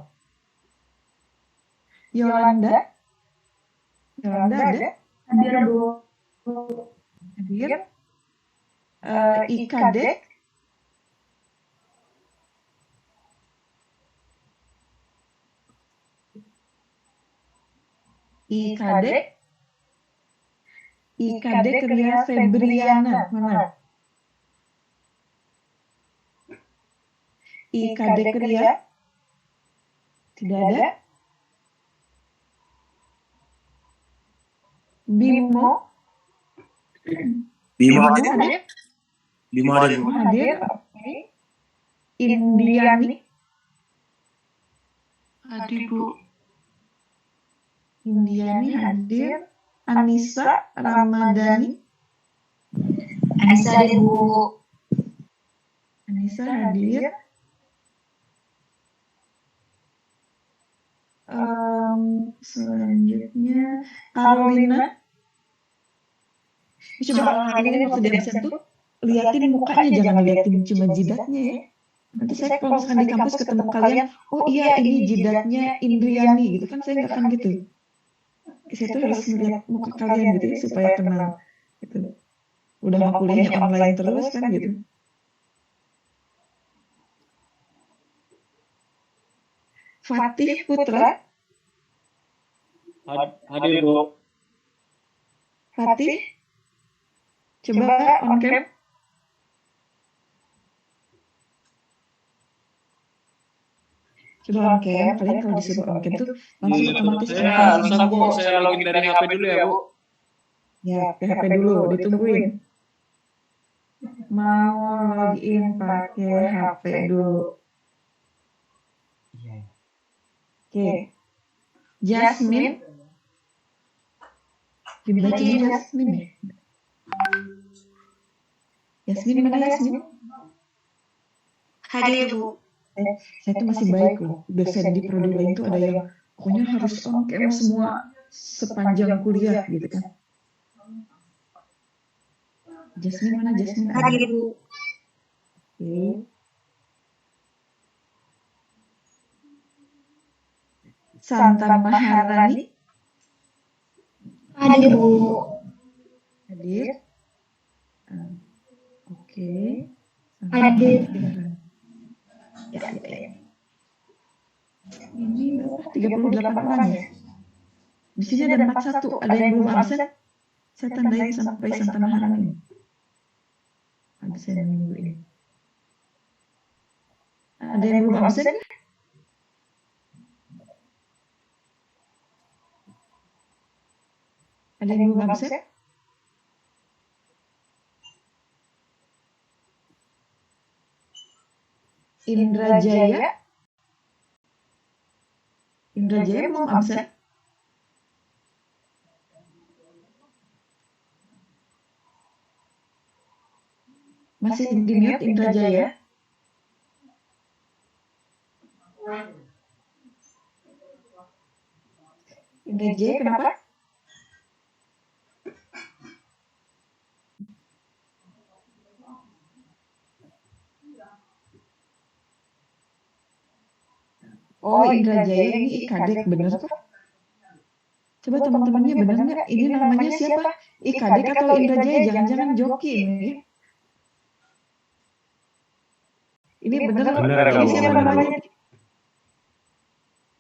S1: Yolanda? Yolanda ada?
S4: Hadir Bu.
S1: Hadir? IKD? IKD? IKD Kria Febriana, mana? IKD Kria? Tidak ada? Bimo?
S8: Bimo hadir.
S1: hadir?
S8: Bimo hadir.
S1: Bimo hadir? Indiani?
S6: Hadir Bu.
S1: Indiani hadir? Anissa Ramadhani?
S4: Anissa hadir Bu.
S1: Anissa hadir? Selanjutnya Carolina. Coba kalian waktu di absen tuh liatin mukanya, jangan liatin cuma jidatnya ya. Nanti saya kalau misalkan di kampus ketemu kalian, oh iya ini jidatnya Indriani gitu kan, saya nggak akan gitu. Saya tuh harus melihat muka kalian gitu ya, supaya kenal gitu. Udah mau kuliahnya online terus kan gitu. Fatih Putra?
S8: Hadir Bu.
S1: Fatih? Coba on cam. Coba on cam, kalian kalau disuruh on cam tuh langsung otomatis on cam.
S8: Susah Bu, saya login dari HP dulu ya Bu.
S1: Ya, ke HP dulu, ditungguin. Mau login pakai HP dulu. Oke. Jasmine. Dibacanya Jasmine ya? Yasmin mana Yasmin?
S4: Hadir Bu.
S1: Saya tuh masih baik loh. Dosen di prodi lain tuh ada yang pokoknya harus on cam semua sepanjang kuliah gitu kan. Jasmine mana Jasmine?
S4: Hadir, Bu.
S1: Oke. Santa Maharani
S4: Hadir, Bu.
S1: hadir. Ah, Oke. Santa
S4: Hadir.
S1: Maharani. Ya. Ini berapa? 38 orang ya? Di sini ada 41. Ada yang belum absen? Saya tandain sampai Santa Maharani. Absen minggu ini. Ada yang belum absen? Ada yang belum absen? Indrajaya. Indrajaya belum absen. Masih di mute Indrajaya. Indrajaya kenapa? Oh, Indrajaya ini IKADEK, bener kok. Coba teman-temannya bener nggak? Ini namanya siapa? IKADEK atau Indrajaya? Jangan-jangan joki ini. Ini bener.
S7: Bener,
S1: Ini
S7: Bu,
S1: siapa
S7: bener, Bu.
S1: namanya?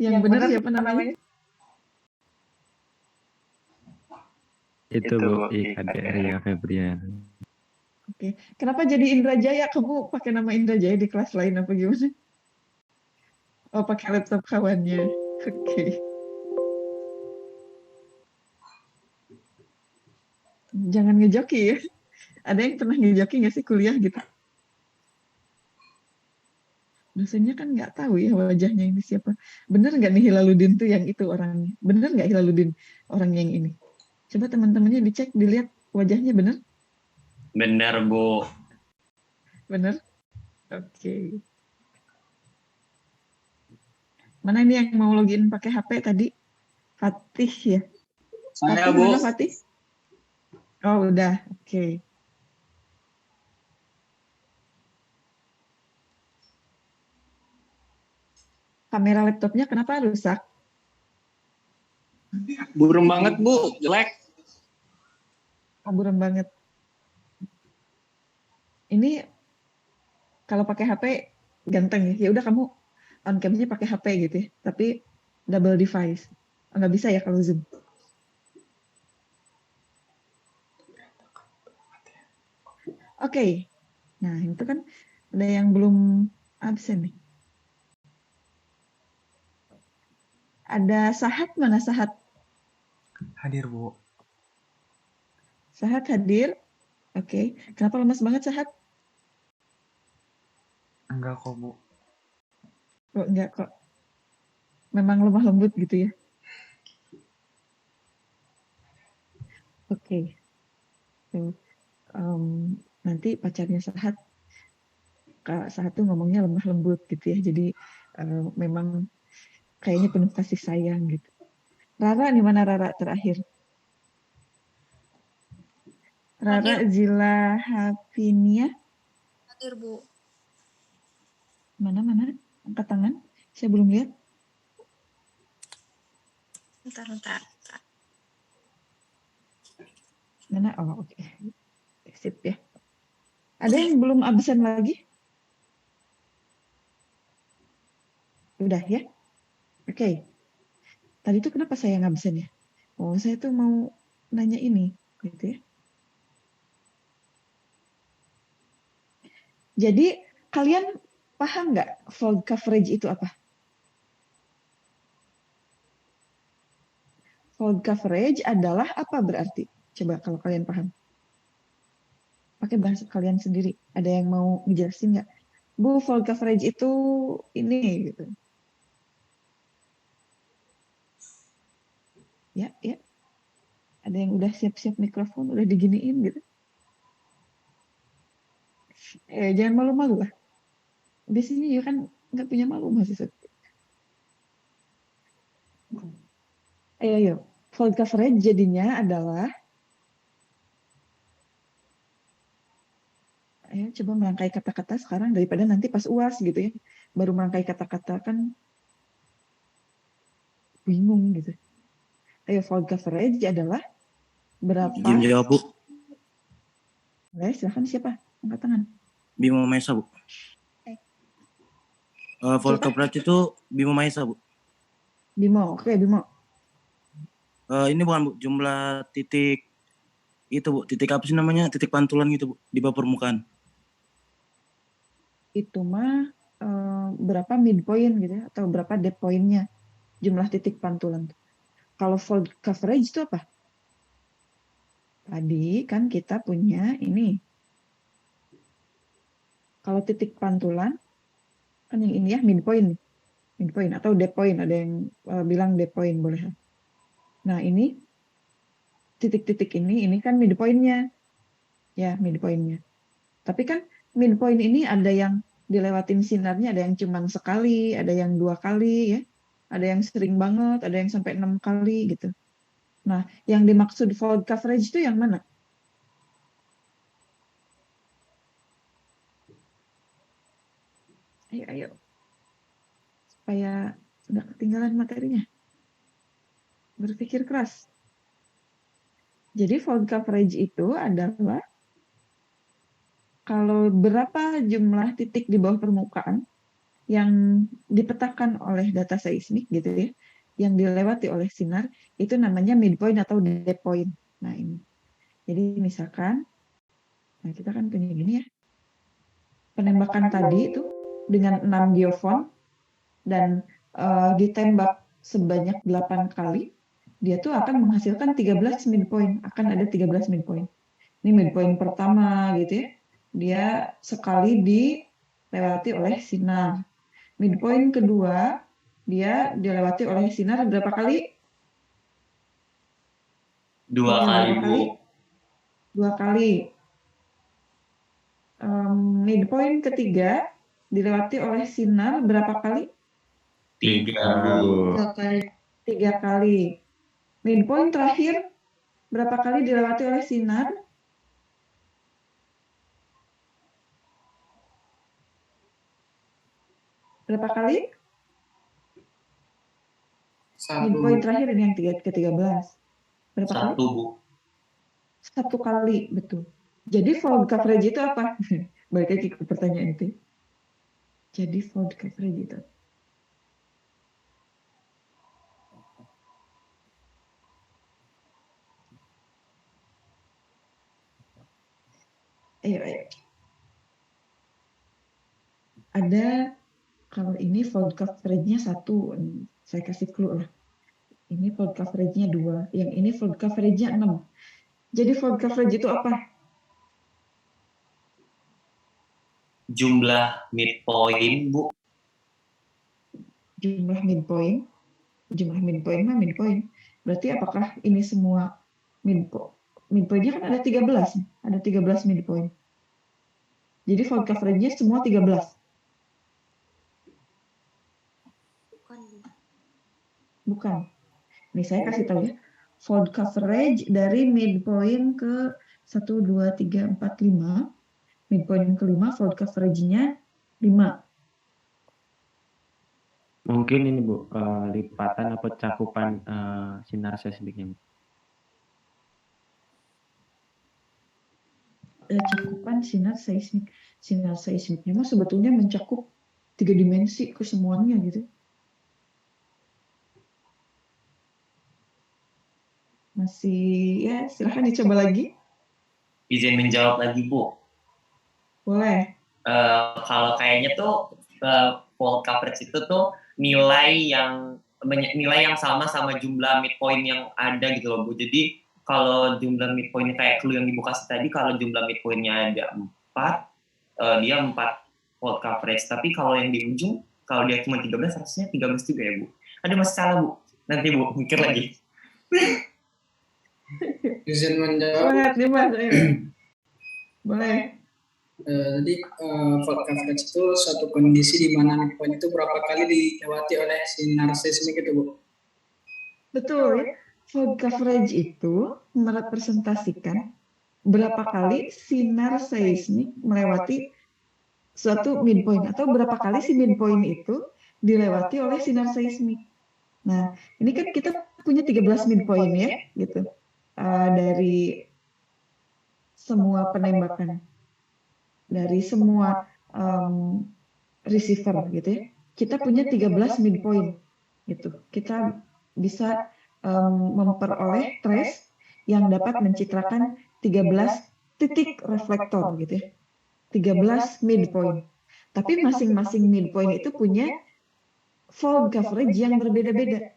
S1: Yang bener siapa namanya?
S7: Itu Bu, IKDRI Febrian.
S1: Oke. Kenapa jadi Indrajaya? Kamu pakai nama Indrajaya di kelas lain apa gimana? Oh, pakai laptop kawannya. Oke. Jangan ngejoki ya. Ada yang pernah ngejoki nggak sih kuliah gitu? Dosennya kan nggak tahu ya wajahnya ini siapa. Bener nggak nih Hilaludin tuh yang itu orangnya? Bener nggak Hilaludin orang yang ini? Coba teman-temannya dicek, dilihat wajahnya bener?
S5: Bener, Bu.
S1: Bener? Oke. Mana ini yang mau login pakai HP tadi? Fatih ya?
S2: Saya,
S1: Fatih
S2: Bu.
S1: mana Fatih? Oh udah, oke. Kamera laptopnya kenapa rusak?
S8: Burem banget, Bu. Jelek.
S1: Oh, buram banget. Ini kalau pakai HP ganteng ya. Ya udah kamu on cam-nya pakai HP gitu ya. Tapi double device. Oh, nggak bisa ya kalau Zoom. Oke. Nah, itu kan ada yang belum absen nih. Ada Sahat, mana Sahat?
S9: Hadir, Bu.
S1: Sahat hadir. Oke. Kenapa lemas banget Sahat?
S9: Enggak kok, Bu.
S1: Kok enggak kok. Memang lemah lembut gitu ya. Oke. Tuh. Nanti pacarnya Sahat, Kak Sahat tuh ngomongnya lemah lembut gitu ya. Jadi memang kayaknya penuh kasih sayang gitu. Rara nih mana Rara terakhir? Rara Zila Hafinia.
S6: Hadir, Bu.
S1: Mana? Angkat tangan. Saya belum lihat.
S6: Bentar.
S1: Mana? Oh, oke. Sip ya. Ada yang belum absen lagi? Udah ya? Oke. Tadi tuh kenapa saya ngabsen ya? Oh, saya tuh mau nanya ini, gitu ya. Jadi, kalian paham nggak fold coverage itu apa? Fold coverage adalah apa berarti? Coba kalau kalian paham. Pakai bahasa kalian sendiri. Ada yang mau ngejelasin nggak? Bu, fold coverage itu ini gitu. Ya. Ada yang udah siap-siap mikrofon, udah diginiin gitu. Jangan malu-malu lah. Biasanya ya kan nggak punya malu mahasiswa. Ayo. Fold coverage jadinya adalah Ayo coba merangkai kata-kata sekarang daripada nanti pas UAS gitu ya. Baru merangkai kata-kata kan bingung gitu. Ayo, fold coverage adalah berapa?
S8: Izin jawab, Bu.
S1: Boleh, silahkan siapa? Angkat tangan.
S8: Bimo Maesa, Bu. Full
S1: Siapa?
S8: coverage itu Bimo Maesa, Bu.
S1: Bimo, oke Bimo.
S8: Ini bukan, Bu, jumlah titik itu, Bu. Titik apa sih namanya? Titik pantulan gitu, Bu, di bawah permukaan.
S1: Itu mah berapa midpoint gitu ya, atau berapa depth point-nya, jumlah titik pantulan. Kalau fold coverage itu apa? Tadi kan kita punya ini. Kalau titik pantulan, kan yang ini ya, midpoint atau depth point, ada yang bilang depth point boleh. Nah ini, titik-titik ini kan midpoint-nya. Ya, midpoint-nya. Tapi kan midpoint ini ada yang dilewatin sinarnya, ada yang cuma sekali, ada yang 2 kali ya. Ada yang sering banget, ada yang sampai 6 kali gitu. Nah, yang dimaksud fold coverage itu yang mana? Ayo. Supaya nggak ketinggalan materinya. Berpikir keras. Jadi fold coverage itu adalah kalau berapa jumlah titik di bawah permukaan yang dipetakan oleh data seismik gitu ya, yang dilewati oleh sinar, itu namanya midpoint atau depth point. Nah ini. Jadi misalkan, nah kita kan punya gini ya, penembakan tadi itu dengan 6 geofon dan ditembak sebanyak 8 kali, dia tuh akan menghasilkan 13 midpoint, akan ada 13 midpoint. Ini midpoint pertama gitu ya, dia sekali dilewati oleh sinar. Midpoint kedua, dia dilewati oleh sinar berapa kali?
S5: 2 kali, Bu.
S1: 2 kali. Midpoint ketiga dilewati oleh sinar berapa kali?
S5: 3, Bu.
S1: 3 kali. Midpoint terakhir berapa kali dilewati oleh sinar? Berapa kali? Midpoint terakhir ini yang ke-13. Berapa kali?
S5: 1, Bu.
S1: 1 kali, betul. Jadi fold coverage itu apa? Balik lagi ke pertanyaan itu. Jadi fold coverage itu. Ayo. Ada, kalau ini fold coverage-nya 1, saya kasih clue lah. Ini fold coverage-nya 2, yang ini fold coverage-nya 6. Jadi fold coverage itu apa?
S5: Jumlah midpoint, Bu.
S1: Jumlah midpoint mah midpoint. Berarti apakah ini semua midpoint? Midpoint-nya kan ada 13. Ada 13 midpoint. Jadi fold coverage-nya semua 13. Bukan. Nih saya kasih tahu ya. Fold coverage dari midpoint ke 1, 2, 3, 4, 5. Midpoint kelima fold coverage-nya 5.
S7: Mungkin ini Bu, lipatan atau cakupan sinar seismiknya.
S1: Cakupan sinar seismik. Sinar seismiknya mah sebetulnya mencakup 3 dimensi kesemuanya gitu. Masih ya, silahkan dicoba lagi.
S5: Izin menjawab lagi, Bu.
S1: Boleh.
S5: Kalau kayaknya tuh fold coverage itu tuh nilai yang sama jumlah midpoint yang ada gitu loh, Bu. Jadi kalau jumlah midpointnya kayak clue yang Ibu kasih tadi, kalau jumlah midpointnya ada 4, dia 4 fold coverage. Tapi kalau yang di ujung, kalau dia cuma 13, harusnya 13 juga ya, Bu. Ada masalah, Bu. Nanti Bu, mikir lagi.
S2: Izin menjawab.
S1: Boleh.
S2: Jadi fold coverage itu suatu kondisi di mana midpoint itu berapa kali dilewati oleh sinar seismik itu, Bu?
S1: Betul ya. Fold coverage itu merepresentasikan berapa kali sinar seismik melewati suatu midpoint atau berapa kali si midpoint itu dilewati oleh sinar seismik. Nah, ini kan kita punya 13 midpoint ya, gitu. Dari semua penembakan, dari semua receiver gitu ya. Kita punya 13 midpoint gitu. Kita bisa memperoleh trace yang dapat mencitrakan 13 titik reflektor gitu ya. 13 midpoint. Tapi masing-masing midpoint itu punya fold coverage yang berbeda-beda.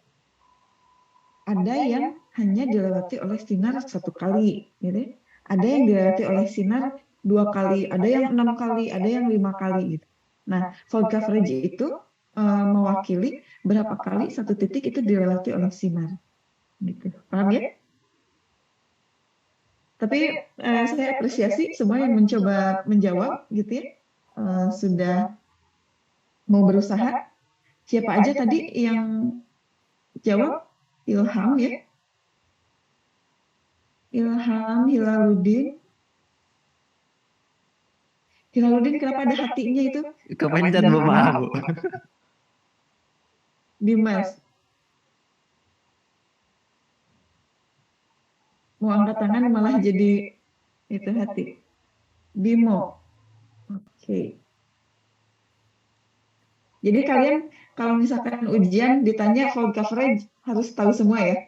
S1: Ada yang hanya dilewati oleh sinar 1 kali, gitu ya. Ada yang dilewati oleh sinar 2 kali, ada yang 6 kali, ada yang 5 kali gitu. Nah, fold coverage itu mewakili berapa kali satu titik itu dilewati oleh sinar. Gitu. Paham ya? Tapi saya apresiasi semua yang mencoba menjawab gitu ya. Sudah mau berusaha. Siapa aja tadi yang jawab? Ilham ya. Ilham, Hilaludin. Hilaludin kenapa ada hatinya itu?
S7: Kepencet Bu, maaf Bu.
S1: Dimas. Mau angkat tangan malah jadi itu hati. Bimo. Oke. Jadi kalian kalau misalkan ujian ditanya fold coverage harus tahu semua ya.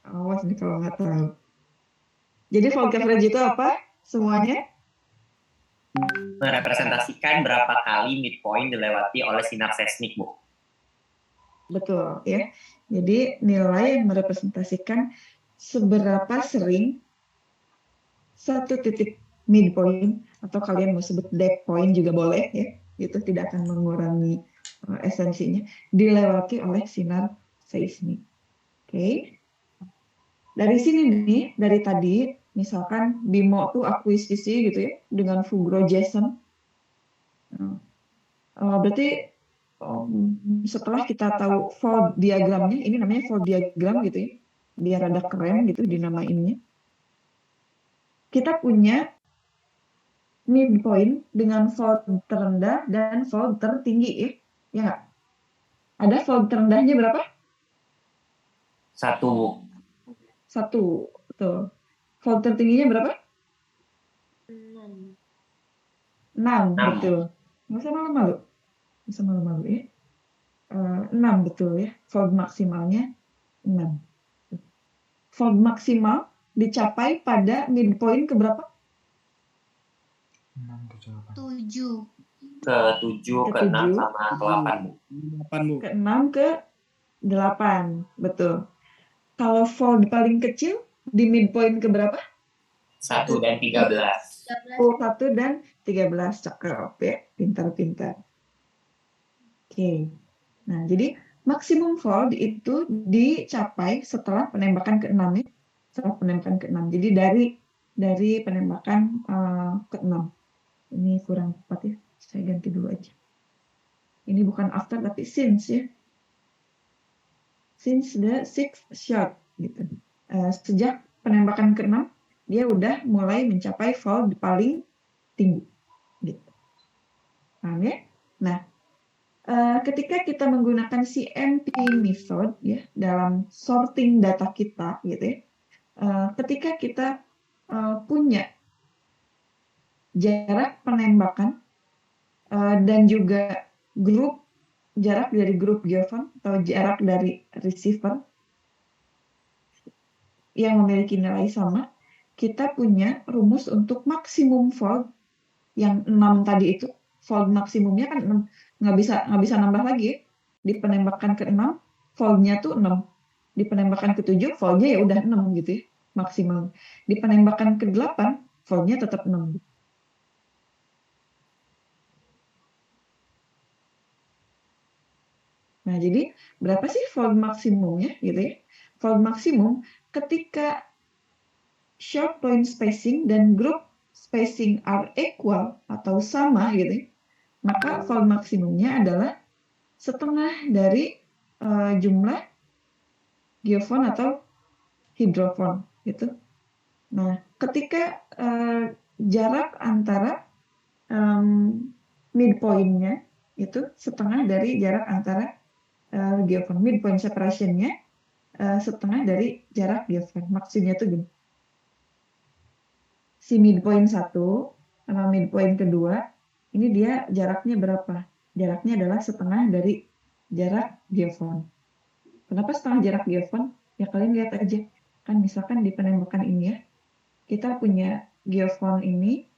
S1: Awas nih kalau nggak tahu. Jadi fold coverage itu apa? Semuanya?
S5: Merepresentasikan berapa kali midpoint dilewati oleh sinar seismik, Bu.
S1: Betul ya. Jadi nilai yang merepresentasikan seberapa sering satu titik midpoint atau kalian mau sebut depth point juga boleh ya. Itu tidak akan mengurangi esensinya dilewati oleh sinar seismik. Oke. Dari sini nih, dari tadi misalkan Bimo tuh akuisisi gitu ya dengan Fugro Jason. Berarti setelah kita tahu fold diagramnya, ini namanya fold diagram gitu ya, biar ada keren gitu dinamainnya. Kita punya midpoint dengan fold terendah dan fold tertinggi ya, ya nggak? Ada fold terendahnya berapa?
S5: 1, Bu.
S1: 1, betul. Fold tertingginya berapa? 6, betul. Nggak usah malu-malu. Nggak usah malu-malu ya. 6 betul ya. Fold maksimalnya 6. Fold maksimal dicapai pada midpoint ke berapa?
S9: 6 ke 8.
S6: 7.
S5: Ke 7, ke 6, sama ke 8, Bu.
S8: 8 Bu.
S1: Ke 6, ke 8. Betul. Kalau fold paling kecil di midpoint ke berapa?
S5: 1 dan 13.
S1: 1 dan 13. Cakep ya. Pintar-pintar. Oke. Nah, jadi maksimum fold itu dicapai setelah penembakan ke-6 ya. Setelah penembakan ke-6. Jadi dari penembakan ke-6. Ini kurang tepat ya. Saya ganti dulu aja. Ini bukan after tapi since ya. Since the sixth shot gitu. Sejak penembakan ke-6 dia udah mulai mencapai fold paling tinggi gitu. Paham ya? Nah, ketika kita menggunakan CMP method ya dalam sorting data kita gitu ya. Ketika kita punya jarak penembakan dan juga jarak dari grup geofon atau jarak dari receiver yang memiliki nilai sama, kita punya rumus untuk maksimum fold yang 6 tadi itu. Fold maksimumnya kan 6, nggak bisa nambah lagi ya. Di penembakan ke-6 foldnya tuh 6, di penembakan ke-7 foldnya ya udah 6 gitu ya maksimal. Di penembakan ke-8 foldnya tetap 6. Nah, jadi berapa sih fold maksimumnya gitu ya? Fold maksimum ketika short point spacing dan group spacing are equal atau sama gitu ya, maka fold maksimumnya adalah setengah dari jumlah geofon atau hidrofon gitu. Nah, ketika jarak antara midpoint-nya itu setengah dari jarak antara geofront, midpoint separation-nya setengah dari jarak geofront. Maksudnya itu gini. Si midpoint 1 sama midpoint kedua, ini dia jaraknya berapa? Jaraknya adalah setengah dari jarak geofront. Kenapa setengah jarak geofront? Ya kalian lihat aja. Kan misalkan di penembakan ini ya, kita punya geofront ini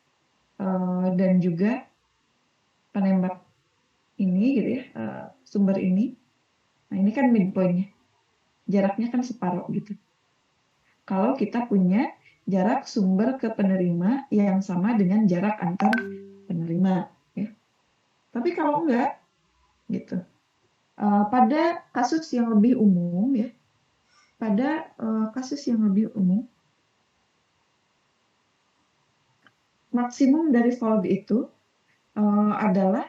S1: dan juga penembak ini gitu ya, sumber ini. Nah ini kan midpoint-nya. Jaraknya kan separuh gitu. Kalau kita punya jarak sumber ke penerima yang sama dengan jarak antar penerima. Ya. Tapi kalau enggak, gitu. Pada kasus yang lebih umum ya, maksimum dari fault itu adalah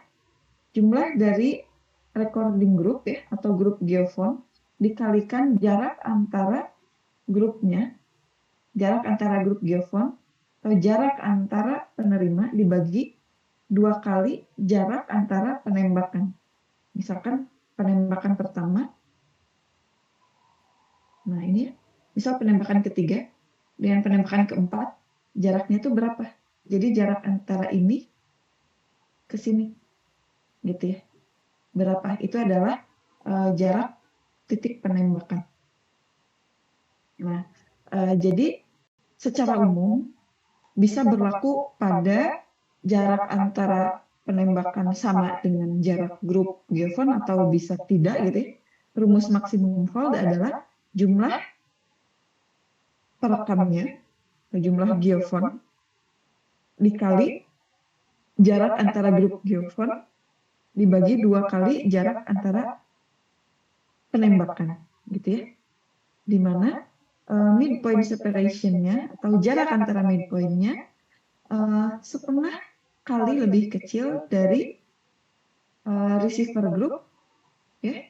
S1: jumlah dari recording group ya atau grup geofront dikalikan jarak antara grupnya, jarak antara grup geofront atau jarak antara penerima dibagi 2 kali jarak antara penembakan. Misalkan penembakan pertama, nah ini misal penembakan ketiga dengan penembakan keempat, jaraknya itu berapa? Jadi jarak antara ini ke sini, gitu ya. Berapa? Itu adalah jarak titik penembakan. Nah, jadi secara umum bisa berlaku pada jarak antara penembakan sama dengan jarak grup geofront atau bisa tidak gitu ya. Rumus maksimum fault adalah jumlah perekamnya, jumlah geofront dikali jarak antara grup geofront dibagi 2 kali jarak antara penembakan, gitu ya. Di mana midpoint separation-nya atau jarak antara midpoint-nya setengah kali lebih kecil dari receiver group, ya,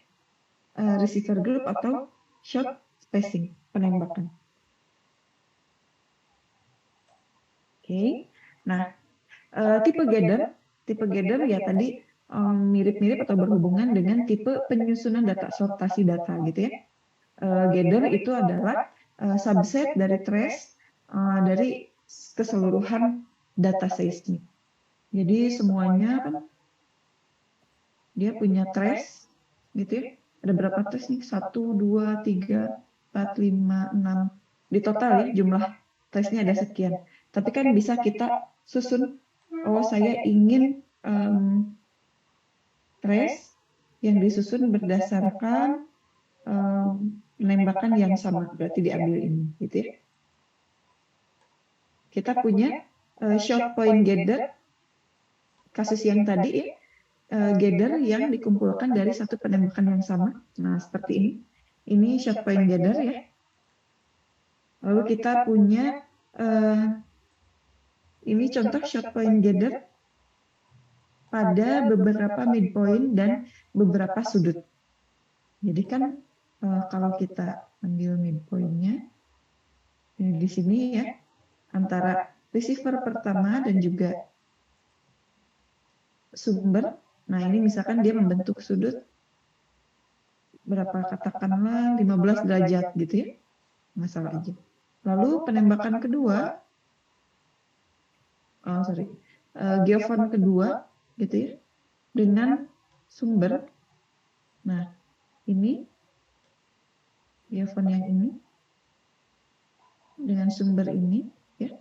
S1: receiver group atau shot spacing penembakan. Oke, nah tipe gather ya tadi mirip-mirip atau berhubungan dengan tipe penyusunan data sortasi data gitu ya. Gather itu adalah subset dari trace dari keseluruhan data seismik. Jadi semuanya kan dia punya trace gitu ya. Ada berapa trace nih? 1, 2, 3, 4, 5, 6. Di total ya jumlah trace-nya ada sekian. Tapi kan bisa kita susun, oh saya ingin trace yang disusun berdasarkan penembakan yang sama, berarti diambil ini, gitu ya. Kita punya short point gather, kasus yang tadi ya, gather yang dikumpulkan dari satu penembakan yang sama. Nah, seperti ini. Ini short point gather ya. Lalu kita punya, ini contoh short point gather pada beberapa midpoint dan beberapa sudut. Jadi kan kalau kita ambil midpoint-nya di sini ya, antara receiver pertama dan juga sumber. Nah ini misalkan dia membentuk sudut berapa, katakanlah 15 derajat gitu ya, masalah aja. Lalu penembakan kedua, geofront kedua gitu ya, dengan sumber. Nah ini geofront yang ini dengan sumber ini ya,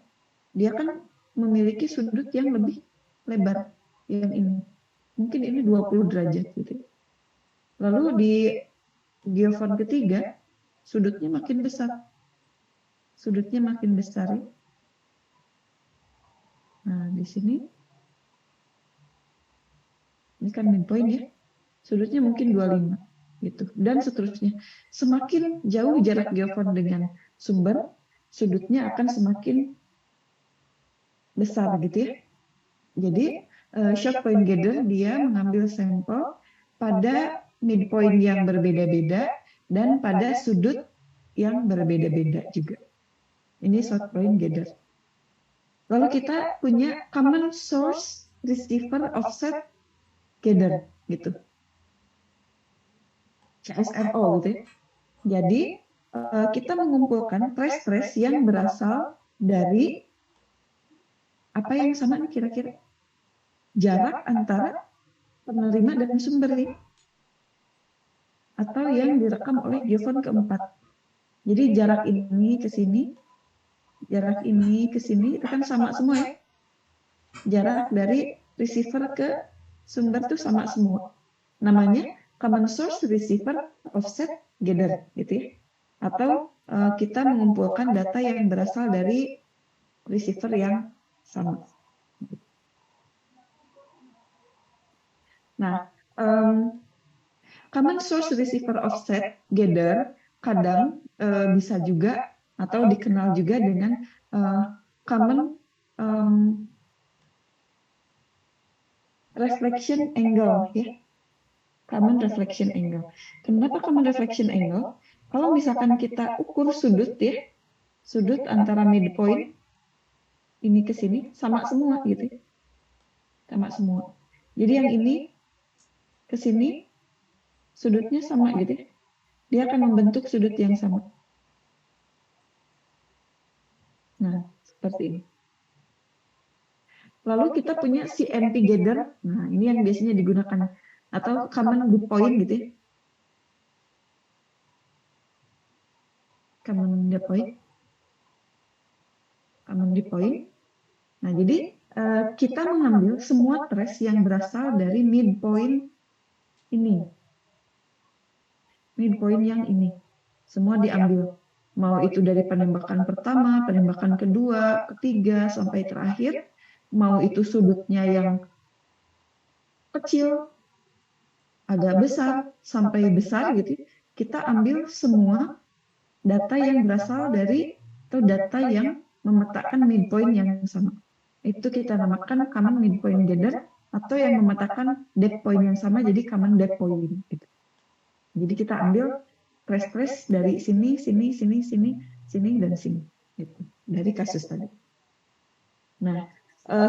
S1: dia kan memiliki sudut yang lebih lebar yang ini, mungkin ini 20 derajat gitu. Lalu di geofront ketiga sudutnya makin besar, ya. Nah di sini ini kan midpoint ya, sudutnya mungkin 25 gitu, dan seterusnya. Semakin jauh jarak geofront dengan sumber, sudutnya akan semakin besar gitu ya. Jadi short point gather dia mengambil sampel pada midpoint yang berbeda-beda dan pada sudut yang berbeda-beda juga. Ini short point gather. Lalu kita punya common source receiver offset gather gitu. CSRO gitu ya. Jadi kita mengumpulkan trace yang berasal dari apa yang sama nih kira-kira? Jarak antara penerima dan sumber nih. Atau yang direkam oleh geofon keempat. Jadi jarak ini ke sini, jarak ini ke sini, itu kan sama semua ya. Jarak dari receiver ke sumber itu sama semua. Namanya common source receiver offset gather gitu ya. Atau kita mengumpulkan data yang berasal dari receiver yang sama. Nah, common source receiver offset gather kadang bisa juga atau dikenal juga dengan common reflection angle ya. Common reflection angle. Kenapa common reflection angle? Kalau misalkan kita ukur sudut ya, sudut antara midpoint ini ke sini sama semua gitu ya. Sama semua. Jadi yang ini ke sini sudutnya sama gitu ya. Dia akan membentuk sudut yang sama. Nah, seperti ini. Lalu kita punya CMP gather. Nah, ini yang biasanya digunakan atau common midpoint gitu ya. Common midpoint. Common midpoint. Nah, jadi kita mengambil semua trace yang berasal dari midpoint ini. Midpoint yang ini. Semua diambil. Mau itu dari penembakan pertama, penembakan kedua, ketiga, sampai terakhir. Mau itu sudutnya yang kecil, agak besar, sampai besar gitu. Kita ambil semua data yang berasal dari, atau data yang memetakan midpoint yang sama. Itu kita namakan common midpoint gather, atau yang memetakan depth point yang sama, jadi common depth point. Gitu. Jadi kita ambil trace dari sini, sini, sini, sini, sini, dan sini. Gitu. Dari kasus tadi. Nah,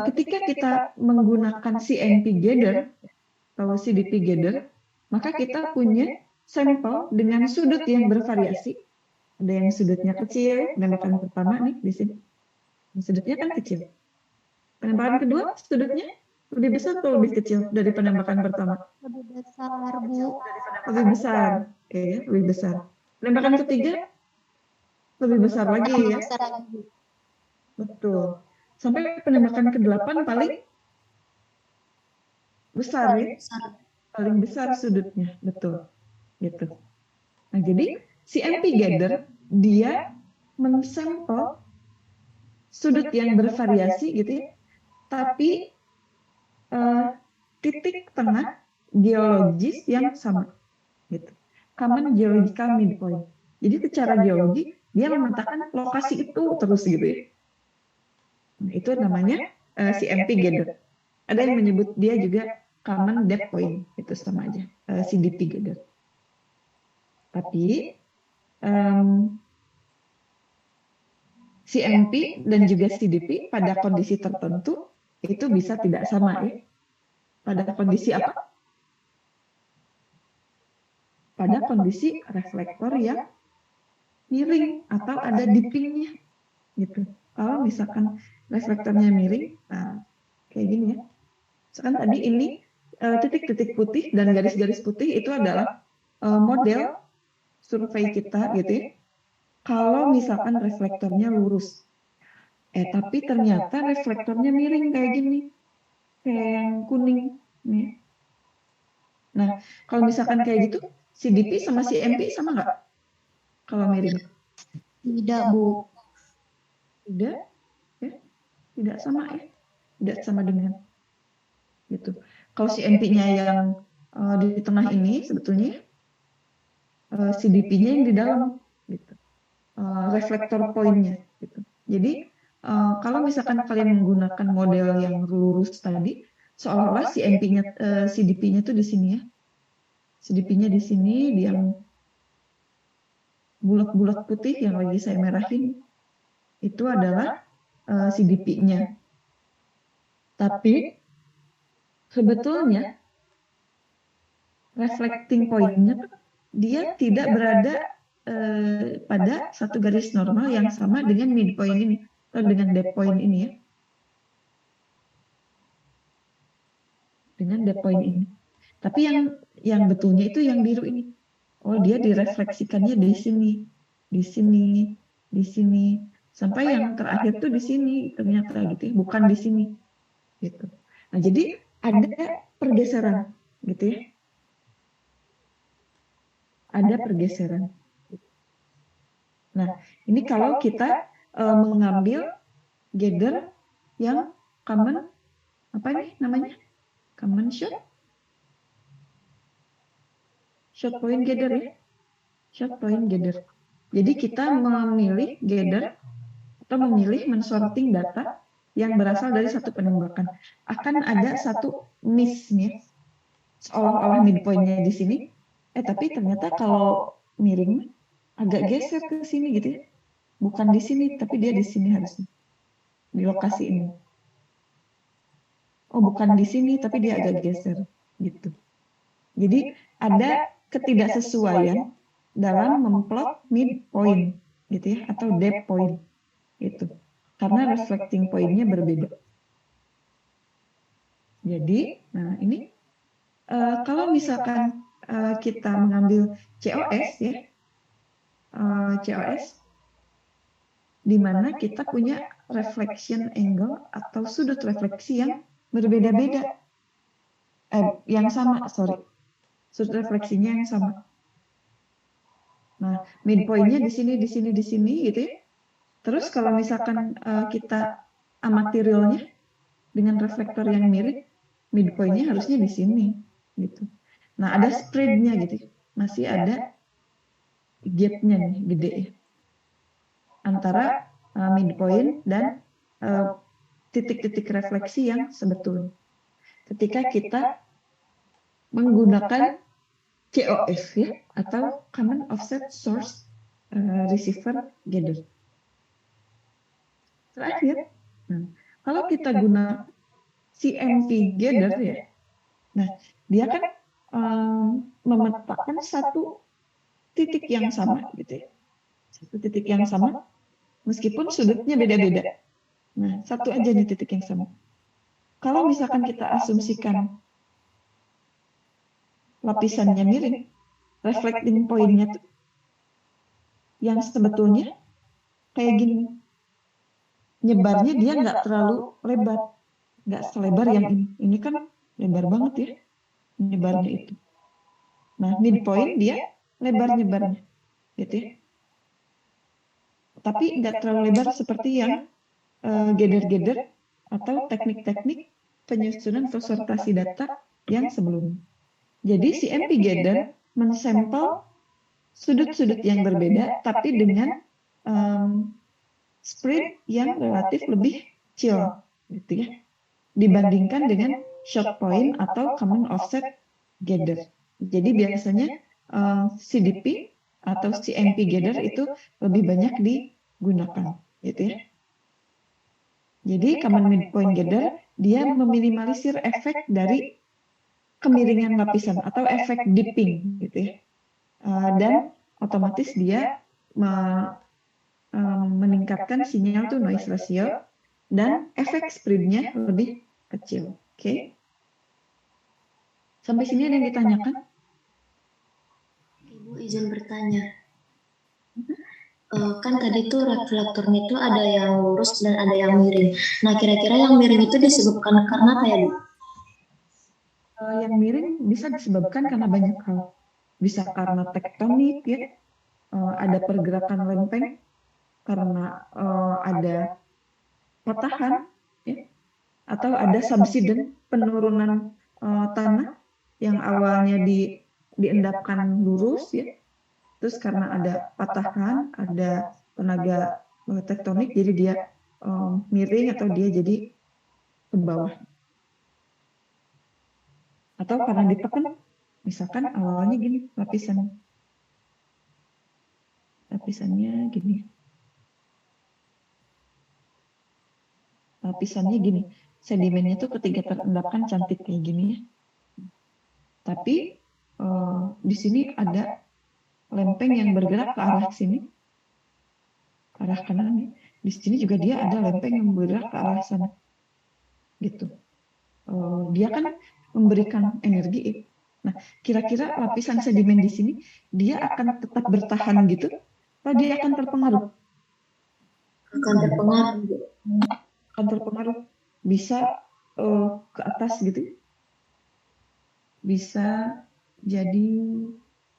S1: ketika kita menggunakan CMP gather, atau CDP gather, maka kita punya sampel dengan sudut yang bervariasi. Ada yang sudutnya kecil, penembakan pertama nih di sini. Sudutnya kan kecil. Penembakan kedua, sudutnya lebih besar atau lebih kecil dari penembakan pertama?
S6: Lebih besar, Bu.
S1: Lebih besar, oke, lebih besar. Penembakan ketiga lebih besar lagi ya.
S6: Besar lagi.
S1: Betul. Sampai penembakan ke-8 paling besar ya. Paling besar sudutnya, betul. Gitu. Nah, jadi CMP gather dia mensampel sudut yang bervariasi gitu ya. Tapi titik tengah geologis yang sama gitu. Common geological midpoint. Jadi secara geologi dia memetakan lokasi itu terus gitu ya. Nah, itu namanya CMP gather. Ada yang menyebut dia juga common depth point, itu sama aja, CDP gather. Tapi CMP dan juga CDP pada kondisi tertentu itu bisa tidak sama ya. Pada kondisi apa? Pada kondisi reflektor yang miring atau ada dippingnya gitu. Kalau misalkan reflektornya miring, nah kayak gini ya. Misalkan tadi ini titik-titik putih dan garis-garis putih itu adalah model survei kita gitu ya. Kalau misalkan reflektornya lurus, tapi ternyata reflektornya miring kayak gini, kayak yang kuning nih. Nah, kalau misalkan kayak gitu, CDP sama CMP sama nggak? Kalau miring?
S6: Tidak, Bu.
S1: Tidak, ya, tidak sama ya, tidak sama dengan gitu. Kalau CMP-nya yang di tengah ini sebetulnya CDP-nya yang di dalam, gitu. Reflektor point-nya, gitu. Jadi kalau misalkan kalian menggunakan model yang lurus tadi, seolah-olah CMP-nya, CDP-nya tuh di sini ya. CDP-nya di sini, yang bulat-bulat putih yang lagi saya merahin. itu adalah CDP-nya. Tapi sebetulnya reflecting point-nya dia tidak berada pada satu garis normal yang sama dengan midpoint ini atau dengan dead point ini ya. Dengan dead point ini. Tapi yang betulnya itu yang biru ini. Oh, dia direfleksikannya di sini, di sini, di sini, sampai yang terakhir tuh di sini ternyata gitu ya, bukan di sini gitu. Nah, jadi ada pergeseran gitu ya. Ada pergeseran. Nah, ini kalau kita mengambil gather yang common apa nih namanya? Common shot point gather ya. Short point gather. Jadi kita memilih gather atau memilih mensorting data yang berasal dari satu penembakan. Akan ada satu miss nih, seolah-olah midpoint-nya di sini. Tapi ternyata kalau miring agak geser ke sini gitu ya. Bukan di sini, tapi dia di sini harusnya. Di lokasi ini. Oh, bukan di sini, tapi dia agak geser gitu. Jadi ada ketidaksesuaian dalam memplot midpoint gitu ya, atau depth point itu. Karena reflecting point-nya berbeda. Jadi, nah ini kalau misalkan kita mengambil COS ya, COS, di mana kita punya reflection angle atau sudut refleksi yang berbeda-beda, yang sama, sudut refleksinya yang sama. Nah, midpoint-nya di sini, di sini, di sini gitu ya. Terus kalau misalkan kita amati realnya dengan reflektor yang mirip, midpoint-nya harusnya di sini gitu. Nah, ada spread-nya gitu. Masih ada gap-nya nih, gede ya. Antara midpoint dan titik-titik refleksi yang sebetulnya. Ketika kita menggunakan COF ya, atau Common Offset Source Receiver Gather. Terakhir, kalau kita guna CMP Gather ya, nah dia kan memetakan satu titik yang sama gitu ya, satu titik yang sama meskipun sudutnya beda-beda. Nah, satu aja nih titik yang sama. Kalau misalkan kita asumsikan lapisannya miring, reflecting point-nya tuh yang sebetulnya kayak gini. Nyebarnya dia nggak terlalu lebar, nggak selebar yang ini. Ini kan lebar banget ya, nyebarnya itu. Nah, midpoint dia lebar nyebarnya, gitu ya. Tapi nggak terlalu lebar seperti yang gather-gather atau teknik-teknik penyusunan atau sortasi data yang sebelumnya. Jadi si MP Gather mensampel sudut-sudut yang berbeda, tapi dengan spread yang relatif lebih chill, gitu ya, dibandingkan dengan short point atau common offset gather. Jadi biasanya CDP atau CMP gather itu lebih banyak digunakan, gitu ya. Jadi common midpoint gather dia meminimalisir efek dari kemiringan lapisan atau efek dipping, gitu ya. Dan otomatis dia meningkatkan sinyal tuh noise ratio dan efek spread-nya lebih kecil. Oke. Sampai sini ada yang ditanyakan?
S4: Ibu izin bertanya. Kan tadi tuh reflektornya itu ada yang lurus dan ada yang miring. Nah, kira-kira yang miring itu disebabkan karena apa ya, Bu?
S1: Yang miring bisa disebabkan karena banyak hal. Bisa karena tektonik ya, ada pergerakan lempeng, karena ada patahan, ya, atau ada subsiden penurunan tanah yang awalnya diendapkan lurus, ya, terus karena ada patahan, ada tenaga tektonik, jadi dia miring atau dia jadi ke bawah. Atau karena ditekan, misalkan awalnya gini lapisannya gini. lapisannya gini, sedimennya tuh ketika terendapkan cantik kayak gini ya. Tapi di sini ada lempeng yang bergerak ke arah sini, ke arah kanan nih. Di sini juga dia ada lempeng yang bergerak ke arah sana, gitu. Dia kan memberikan energi. Nah, kira-kira lapisan sedimen di sini dia akan tetap bertahan gitu, atau dia akan terpengaruh?
S4: Akan terpengaruh, Bu.
S1: Akan terpengaruh, bisa ke atas gitu, bisa jadi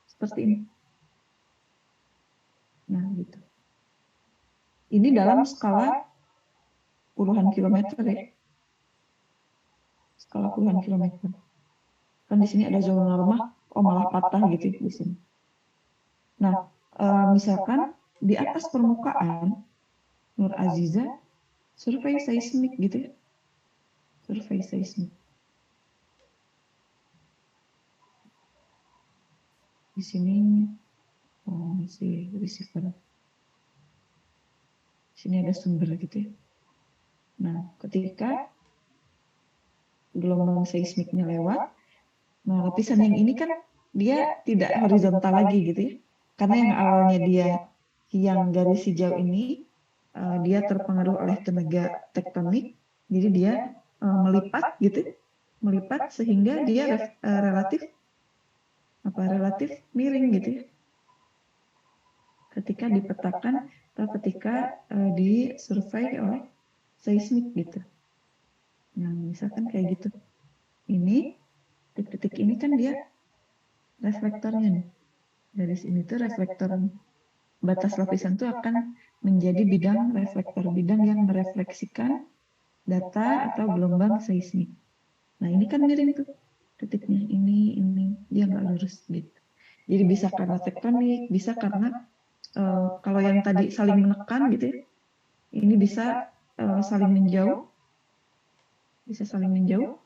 S1: seperti ini. Nah, gitu. Ini dalam skala puluhan kilometer ya. Skala puluhan kilometer. Kan di sini ada zona lemah, malah patah gitu ya, di sini. Nah, misalkan di atas permukaan, Nur Aziza, survei seismik gitu ya. Survei seismik. Di sini masih receiver. Di sini ada sumber gitu ya. Nah, ketika gelombang seismiknya lewat, nah lapisan yang ini kan dia tidak horizontal lagi gitu ya. Karena yang awalnya dia yang garis hijau ini dia terpengaruh oleh tenaga tektonik, jadi dia melipat gitu, melipat sehingga dia relatif miring gitu ya. Ketika dipetakan atau ketika disurvei oleh seismik gitu. Nah, misalkan kayak gitu. Ini titik-titik ini kan dia reflektornya nih. Dari sini tuh reflektor batas lapisan itu akan menjadi bidang reflektor, bidang yang merefleksikan data atau gelombang seismik. Nah, ini kan miring tuh titiknya, ini dia nggak lurus gitu. Jadi bisa karena tektonik, bisa karena kalau yang tadi saling menekan gitu ya, ini bisa saling menjauh, bisa saling menjauh.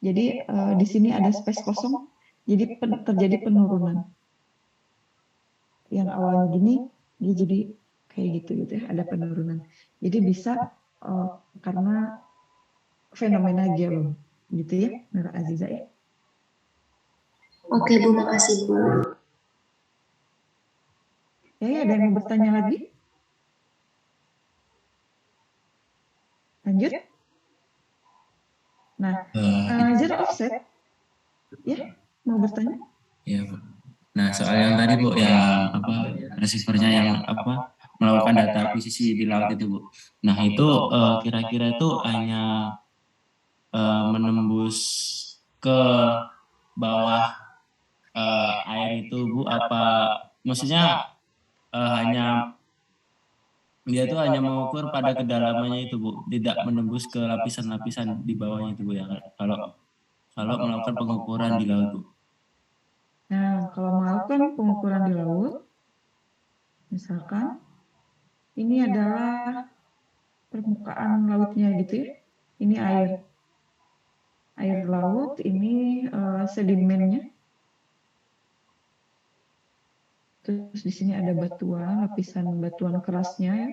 S1: Jadi di sini ada space kosong, jadi terjadi penurunan. Yang awalnya gini, dia jadi kayak gitu ya, ada penurunan. Jadi bisa karena fenomena geolog, gitu ya, Nur Aziza ya.
S4: Oke, Bu, makasih, Bu.
S1: Ya, ada yang mau bertanya lagi? Lanjut. Nah, zero offset, ya, mau bertanya?
S10: Iya, Bu. Nah, soal yang tadi, Bu, yang receivernya yang melakukan data akuisisi di laut itu, Bu. Nah, itu kira-kira itu hanya menembus ke bawah air itu, Bu, maksudnya hanya dia tuh hanya mengukur pada kedalamannya itu, Bu, tidak menembus ke lapisan-lapisan di bawahnya itu, Bu, ya, kalau melakukan pengukuran di laut, Bu.
S1: Nah, kalau melakukan pengukuran di laut, misalkan ini adalah permukaan lautnya gitu ya, ini air laut, ini sedimennya, terus di sini ada batuan, lapisan batuan kerasnya ya.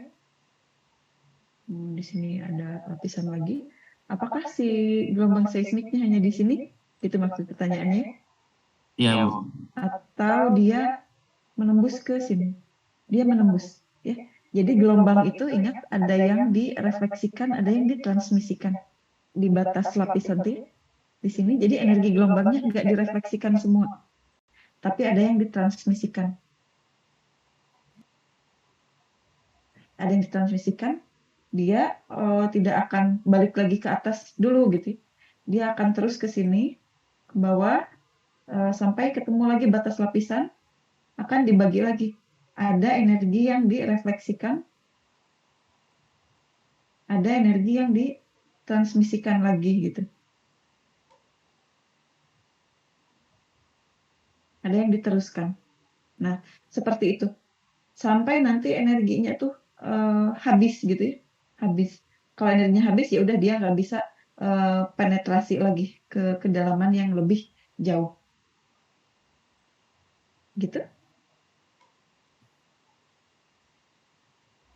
S1: Di sini ada lapisan lagi. Apakah si gelombang seismiknya hanya di sini? Itu maksud pertanyaannya.
S10: Iya, Bu.
S1: Atau dia menembus ke sini? Dia menembus, ya. Jadi gelombang itu ingat ada yang direfleksikan, ada yang ditransmisikan di batas lapisan T di sini. Jadi energi gelombangnya nggak direfleksikan semua, tapi ada yang ditransmisikan. Ada yang ditransmisikan, dia tidak akan balik lagi ke atas dulu gitu. Dia akan terus ke sini, ke bawah, sampai ketemu lagi batas lapisan, akan dibagi lagi. Ada energi yang direfleksikan, ada energi yang ditransmisikan lagi gitu. Ada yang diteruskan. Nah, seperti itu. Sampai nanti energinya tuh habis gitu ya. Habis. Kalau energinya habis ya udah dia nggak bisa penetrasi lagi ke kedalaman yang lebih jauh. Gitu.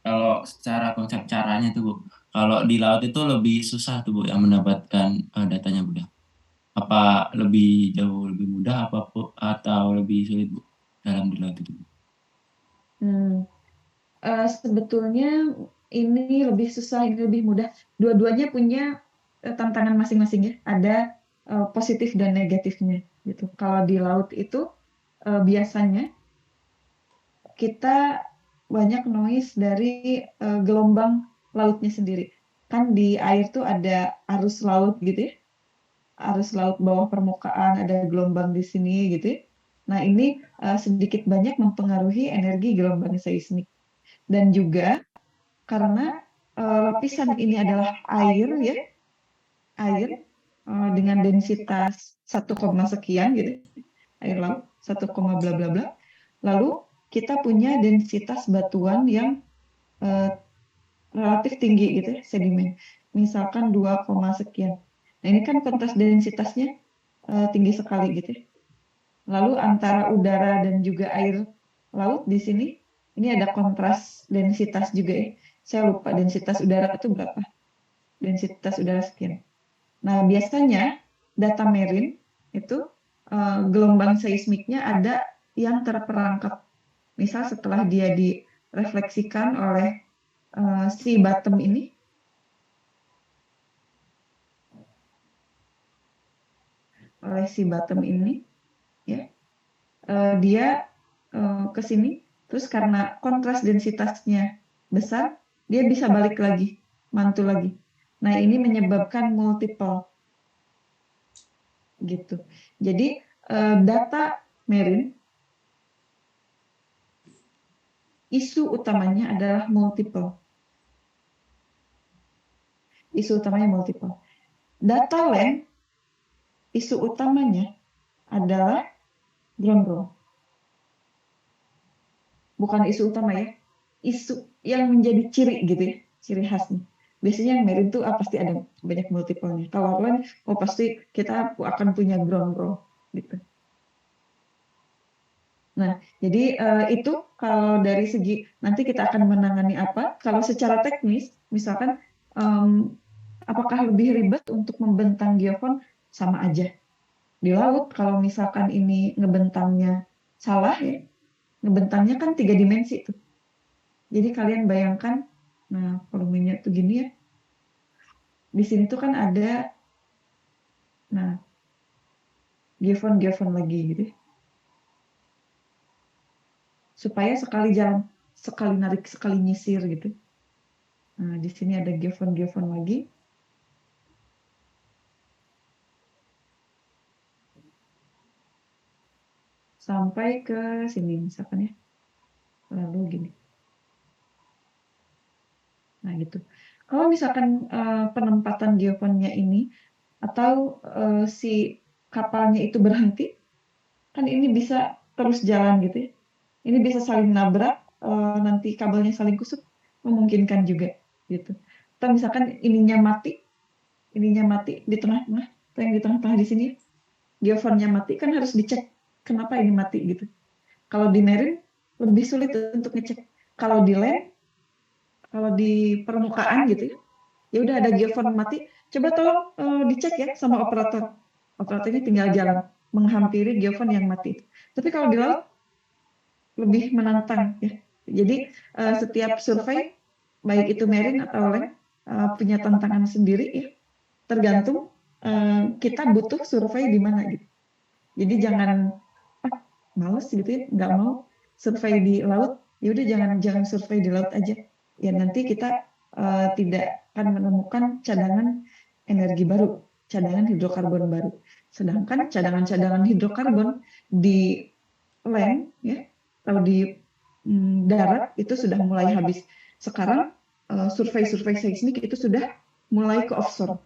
S10: Kalau secara konsep caranya itu, Bu, kalau di laut itu lebih susah tuh Bu yang mendapatkan datanya Bu ya. Apa lebih jauh lebih mudah atau lebih sulit Bu dalam di laut itu?
S1: Hmm. Sebetulnya ini lebih susah, ini lebih mudah. Dua-duanya punya tantangan masing-masing ya. Ada positif dan negatifnya gitu. Kalau di laut itu biasanya kita banyak noise dari gelombang lautnya sendiri. Kan di air tuh ada arus laut gitu ya. Arus laut bawah permukaan, ada gelombang di sini gitu ya. Nah, ini sedikit banyak mempengaruhi energi gelombang seismik. Dan juga karena lapisan ini adalah air ya, air dengan densitas 1, sekian gitu, air laut 1, bla bla bla. Lalu kita punya densitas batuan yang relatif tinggi gitu ya, sedimen. Misalkan 2, sekian. Nah, ini kan kontras densitasnya tinggi sekali gitu ya. Lalu antara udara dan juga air laut di sini, ini ada kontras densitas juga ya. Saya lupa densitas udara itu berapa. Densitas udara sekian. Nah, biasanya data marine itu gelombang seismiknya ada yang terperangkap. Misal setelah dia direfleksikan oleh si bottom ini, ya, dia ke sini, terus karena kontras densitasnya besar, dia bisa balik lagi, mantul lagi. Nah, ini menyebabkan multiple gitu. Jadi data marine isu utamanya adalah multiple. Isu utamanya multiple. Data land isu utamanya adalah ground roll. Bukan isu utama ya, isu yang menjadi ciri gitu ya, ciri khasnya. Biasanya yang marine tuh pasti ada banyak multiple-nya. Kalau land, pasti kita akan punya ground roll gitu. Nah, jadi itu kalau dari segi nanti kita akan menangani apa? Kalau secara teknis, misalkan apakah lebih ribet untuk membentang geofon? Sama aja. Di laut, kalau misalkan ini ngebentangnya salah ya, ngebentangnya kan 3 dimensi tuh. Jadi kalian bayangkan, nah volumenya tuh gini ya. Di sini tuh kan ada, nah geofon lagi gitu ya. Supaya sekali jalan, sekali narik, sekali nyisir gitu. Nah, di sini ada geofon lagi. Sampai ke sini misalkan ya. Lalu gini. Nah, gitu. Kalau misalkan penempatan geofonnya ini atau si kapalnya itu berhenti, kan ini bisa terus jalan gitu ya. Ini bisa saling nabrak, nanti kabelnya saling kusut, memungkinkan juga gitu. Atau misalkan ininya mati di tengah-tengah, atau yang di tengah-tengah di sini, geofonnya mati, kan harus dicek kenapa ini mati gitu. Kalau di marine lebih sulit untuk ngecek. Kalau di land, kalau di permukaan gitu ya udah ada geofon mati, coba tolong dicek ya sama operator. Operatornya tinggal jalan menghampiri geofon yang mati. Tapi kalau di laut lebih menantang ya. Jadi setiap survei baik itu marine atau land punya tantangan sendiri ya. Tergantung kita butuh survei di mana gitu. Jadi jangan males gitu ya, nggak mau survei di laut, ya udah jangan survei di laut aja. Ya nanti kita tidak akan menemukan cadangan energi baru, cadangan hidrokarbon baru. Sedangkan cadangan-cadangan hidrokarbon di land ya, atau di darat itu sudah mulai habis. Sekarang survei-survei seismik itu sudah mulai ke offshore,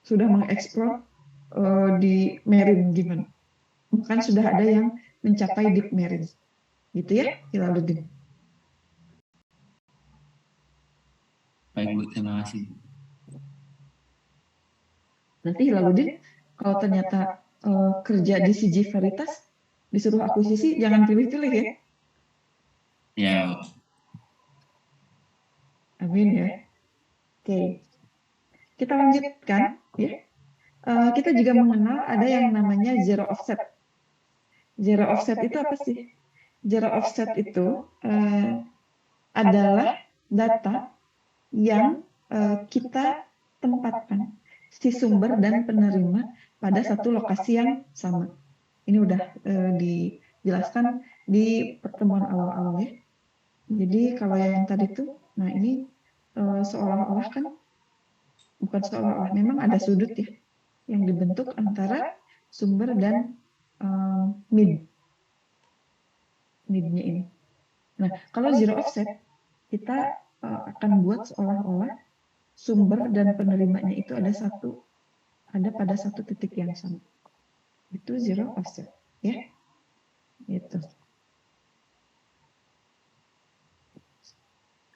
S1: sudah mengeksplor di marine gimana. Bahkan sudah ada yang mencapai deep marine. Gitu ya, Hilaluddin.
S10: Baik Bu, terima kasih.
S1: Nanti Hilaluddin, kalau ternyata kerja di CG Veritas, disuruh akuisisi, jangan pilih-pilih ya.
S10: Ya Bu.
S1: Amin ya. Oke. kita lanjutkan ya. Kita juga mengenal ada yang namanya zero offset. Zero offset itu apa sih? Zero offset itu adalah data yang kita tempatkan si sumber dan penerima pada satu lokasi yang sama. Ini udah dijelaskan di pertemuan awal-awal ya. Jadi kalau yang tadi tuh, nah ini seolah-olah kan, bukan seolah-olah, memang ada sudut ya yang dibentuk antara sumber dan midnya ini. Nah, kalau zero offset, kita akan buat seolah-olah sumber dan penerimanya itu ada pada satu titik yang sama. Itu zero offset, ya. Itu.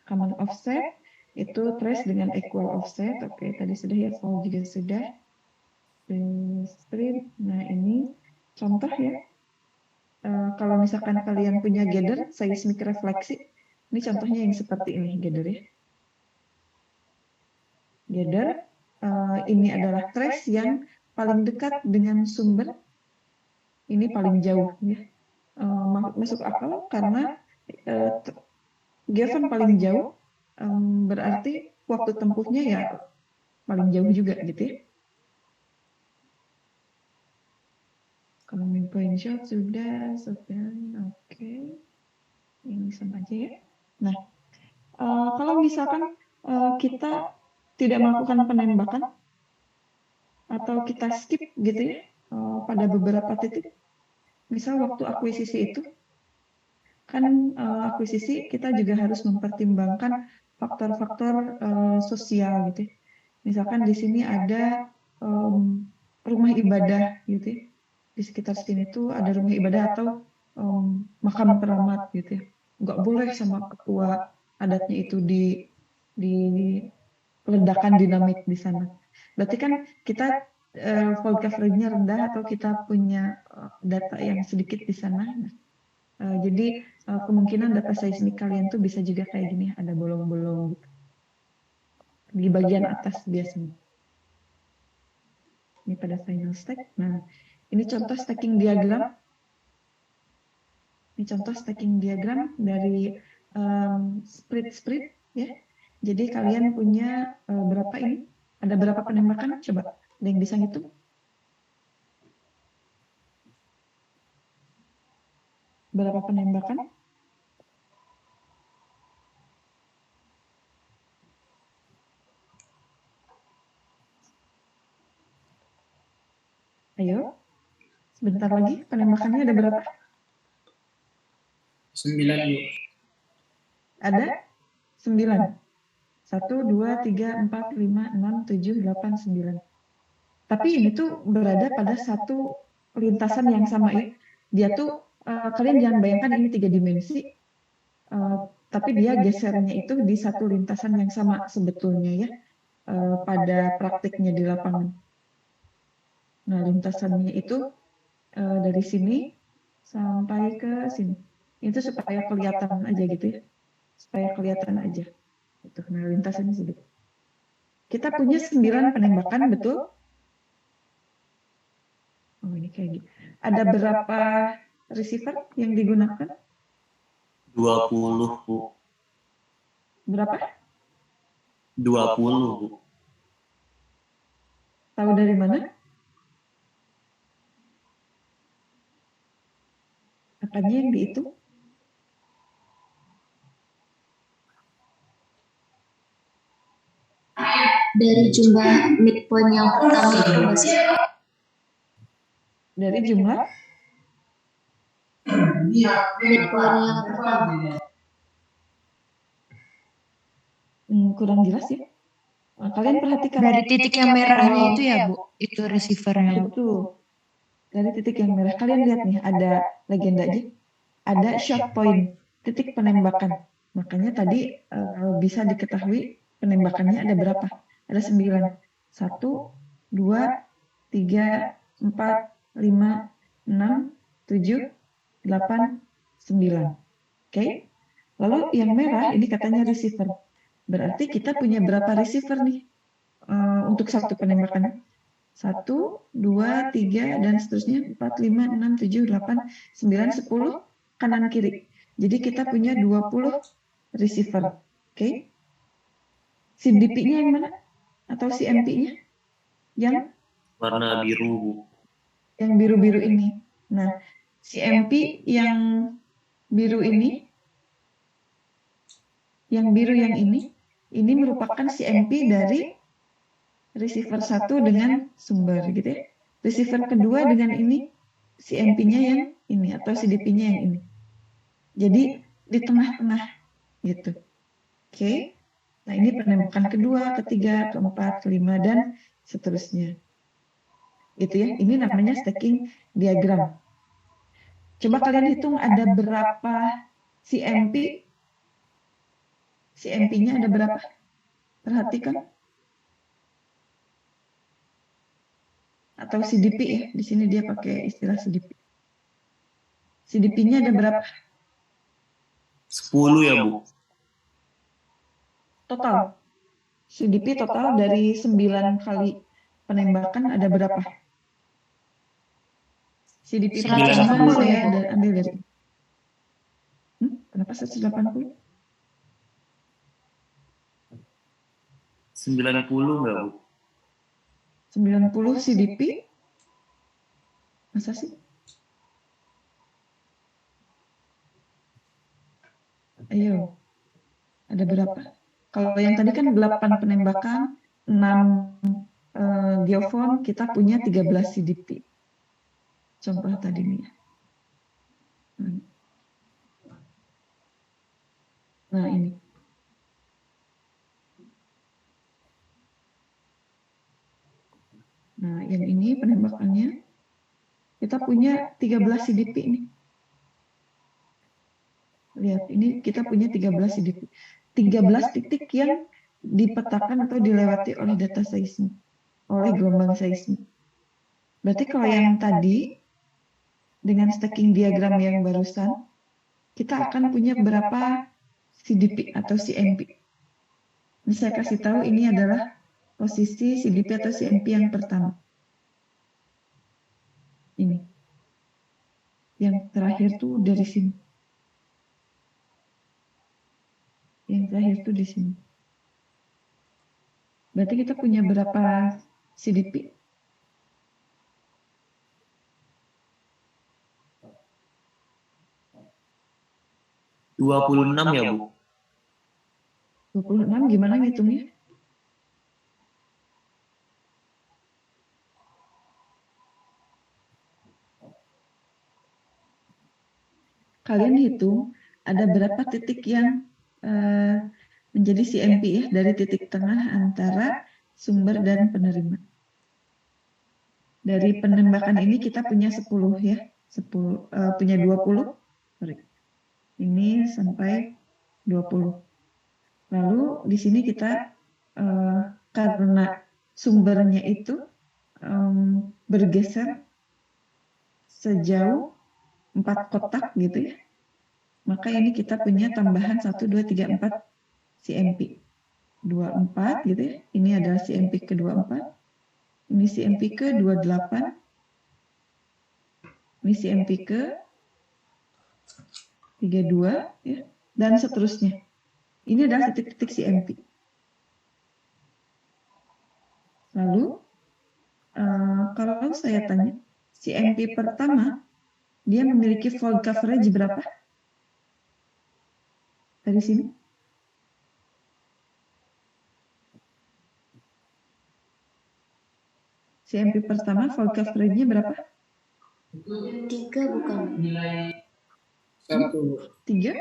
S1: Common offset itu trace dengan equal offset. Oke, tadi sudah ya, fall juga sudah. Split. Nah, ini contoh ya. Kalau misalkan kalian punya gather seismic refleksi, ini contohnya yang seperti ini gather ya. Gather ini adalah trace yang paling dekat dengan sumber, ini paling jauh ya. Masuk akal karena given paling jauh berarti waktu tempuhnya ya paling jauh juga gitu ya. Kalau midpoint shot sudah, oke. Ini sama aja ya. Nah, kalau misalkan kita tidak melakukan penembakan atau kita skip gitu ya pada beberapa titik, misal waktu akuisisi itu, kan akuisisi kita juga harus mempertimbangkan faktor-faktor sosial gitu ya. Misalkan di sini ada rumah ibadah gitu ya. Di sekitar sini tuh ada rumah ibadah atau makam keramat gitu ya. Nggak boleh sama ketua adatnya itu ledakan dinamit di sana. Berarti kan kita fault coverage-nya rendah atau kita punya data yang sedikit di sana. Jadi kemungkinan data seismik kalian tuh bisa juga kayak gini, ada bolong-bolong gitu. Di bagian atas biasanya. Ini pada final stack. Nah, ini contoh stacking diagram. Ini contoh stacking diagram dari split ya. Jadi kalian punya berapa ini? Ada berapa penembakan? Coba, ada yang bisa ngitung? Berapa penembakan? Ayo, sebentar lagi penembakannya ada berapa?
S2: 9, Bu.
S1: Ada 9. 1, 2, 3, 4, 5, 6, 7, 8, 9. Tapi ini tuh berada pada satu lintasan yang sama ya. Dia tuh, kalian jangan bayangkan ini 3 dimensi, tapi dia gesernya itu di satu lintasan yang sama sebetulnya ya, pada praktiknya di lapangan. Nah, lintasannya itu dari sini sampai ke sini. Itu supaya kelihatan aja gitu ya. Supaya kelihatan aja. Itu. Nah, lintasannya segitu. Kita punya 9 penembakan, betul? Oh, ini kayak gitu. Ada berapa receiver yang digunakan?
S10: 20, Bu.
S1: Berapa?
S10: 20, Bu.
S1: Tahu dari mana? Apanya yang dihitung?
S4: Dari jumlah midpoint yang pertama itu nggak sih?
S1: Dari jumlah?
S4: Midpoint yang pertama.
S1: Kurang jelas ya. Nah, kalian perhatikan.
S6: Dari titik yang merahnya itu ya, Bu? Itu receivernya, Bu.
S1: Itu. Dari titik yang merah. Kalian lihat nih, ada legenda aja. Ada shot point, titik penembakan. Makanya tadi bisa diketahui penembakannya ada berapa? Ada 9. 1, 2, 3, 4, 5, 6, 7, 8, 9. Oke? Lalu yang merah ini katanya receiver. Berarti kita punya berapa receiver nih? untuk satu penembakan. 1, 2, 3, dan seterusnya 4, 5, 6, 7, 8, 9, 10 kanan kiri. Jadi kita punya 20 receiver. Oke. Si DP-nya yang mana? Atau si MP-nya? Yang
S5: Warna biru, Bu.
S1: yang biru-biru ini. Nah, si MP yang biru ini, yang biru yang ini merupakan si MP dari receiver 1 dengan sumber gitu ya. Receiver kedua dengan ini, si MP-nya yang ini atau si DP-nya yang ini. Jadi di tengah-tengah gitu. Oke. Nah, ini penembakan kedua, ketiga, keempat, kelima, dan seterusnya. Gitu ya. Ini namanya stacking diagram. Coba kalian hitung ada berapa si MP? Si MP-nya ada berapa? Perhatikan. Atau CDP ya. Di sini dia pakai istilah CDP. CDP-nya ada berapa?
S5: 10 ya, Bu.
S1: Total. CDP total dari 9 kali penembakan ada berapa? CDP
S6: 180
S1: pertama
S6: ya,
S1: saya
S6: Bu?
S1: ambil dari kenapa 180?
S5: 90 nggak, Bu?
S1: 90 CDP? Masa sih? Ayo. Ada berapa? Kalau yang tadi kan 8 penembakan, 6 geofon, kita punya 13 CDP. Contoh tadi nih ya. Nah, ini. Nah, yang ini penembakannya kita punya 13 CDP ini. Lihat, ini kita punya 13 CDP. 13 titik yang dipetakan atau dilewati oleh data seismik, oleh gelombang seismik. Berarti kalau yang tadi dengan stacking diagram yang barusan, kita akan punya berapa CDP atau CMP. Ini saya kasih tahu ini adalah posisi CDP atau CMP yang pertama. Ini. Yang terakhir tuh dari sini. Yang terakhir tuh di sini. Berarti kita punya berapa CDP?
S5: ...26 ya, Bu?
S1: 26 gimana ngitungnya? Kalian hitung ada berapa titik yang menjadi CMP ya dari titik tengah antara sumber dan penerima. Dari penembakan ini kita punya 10 ya, 10 punya 20. Sorry. Ini sampai 20. Lalu di sini kita karena sumbernya itu bergeser sejauh 4 kotak gitu ya. Maka ini kita punya tambahan 1, 2, 3, 4 CMP. 24 gitu ya. Ini adalah CMP ke-24. Ini CMP ke-28. Ini CMP ke-32 ya. Dan seterusnya. Ini adalah titik-titik CMP. Lalu kalau saya tanya, CMP pertama dia memiliki fault coverage berapa? Dari sini. CMP pertama fault coverage-nya berapa?
S4: 3 bukan?
S1: 3.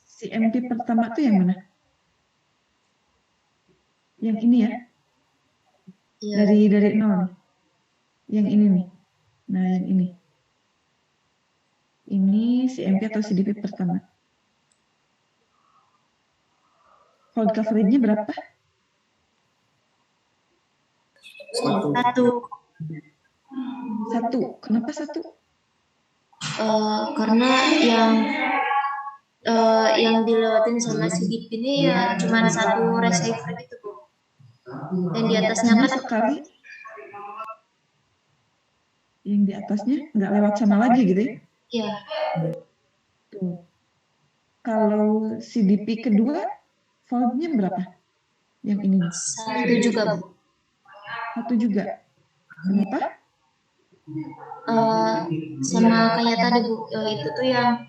S1: CMP pertama itu yang mana? Yang ini ya?
S4: Iya.
S1: Dari 0. Yang ini nih. Nah, yang ini. Ini CMP atau CDP pertama. Fault coverage-nya berapa?
S4: 1.
S1: 1. Kenapa 1?
S4: Karena yang dilewatin sama CDP ini ya cuma 1 receiver gitu, Bu. Dan di atasnya
S1: Sama
S4: kan
S1: sekali yang di atasnya nggak lewat sana lagi gitu ya.
S4: ya
S1: Tuh. Kalau CDP kedua voltnya berapa? Yang ini
S4: 1 juga, Bu.
S1: 1 juga. Kenapa?
S4: Sama kayak tadi, Bu, itu tuh yang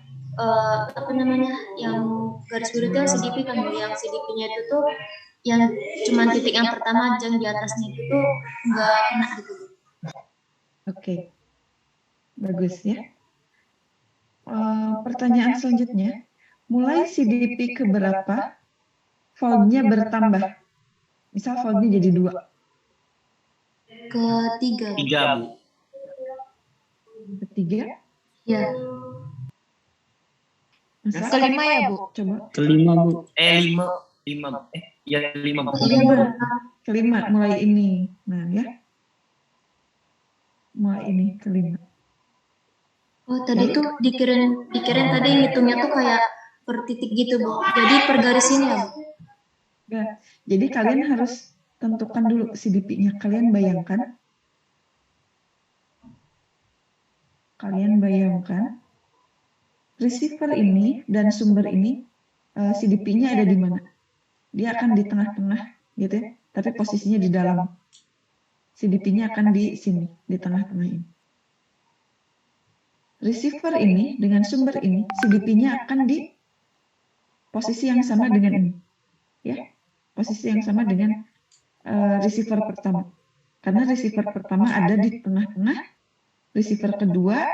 S4: apa namanya, yang garis biru itu yang CDP kan, Bu. Yang CDP-nya itu tuh yang cuma titik yang pertama aja, yang di atasnya itu tuh nggak kena gitu, Bu.
S1: Oke, bagus ya. Pertanyaan selanjutnya, mulai CDP keberapa voltnya bertambah? Misal voltnya jadi 2.
S4: Ketiga, Bu.
S5: 3, Bu.
S1: Ketiga,
S4: Ya,
S1: masa?
S6: Kelima ya, Bu?
S1: Coba.
S10: Kelima, Bu.
S5: 5. 5. Ya 5, Bu.
S1: Kelima, mulai ini. Nah ya, mulai ini kelima.
S4: Oh, tadi tuh dikirain tadi ngitungnya tuh kayak per titik gitu, Bu. Jadi per garis ini ya, Bu.
S1: Nah, jadi kalian harus tentukan dulu CDP-nya. Kalian bayangkan receiver ini dan sumber ini CDP-nya ada di mana? Dia akan di tengah-tengah gitu ya, tapi posisinya di dalam. CDP-nya akan di sini, di tengah-tengah ini. Receiver ini dengan sumber ini, CDP-nya akan di posisi yang sama dengan ini. Ya, posisi yang sama dengan receiver pertama. Karena receiver pertama ada di tengah-tengah, receiver kedua,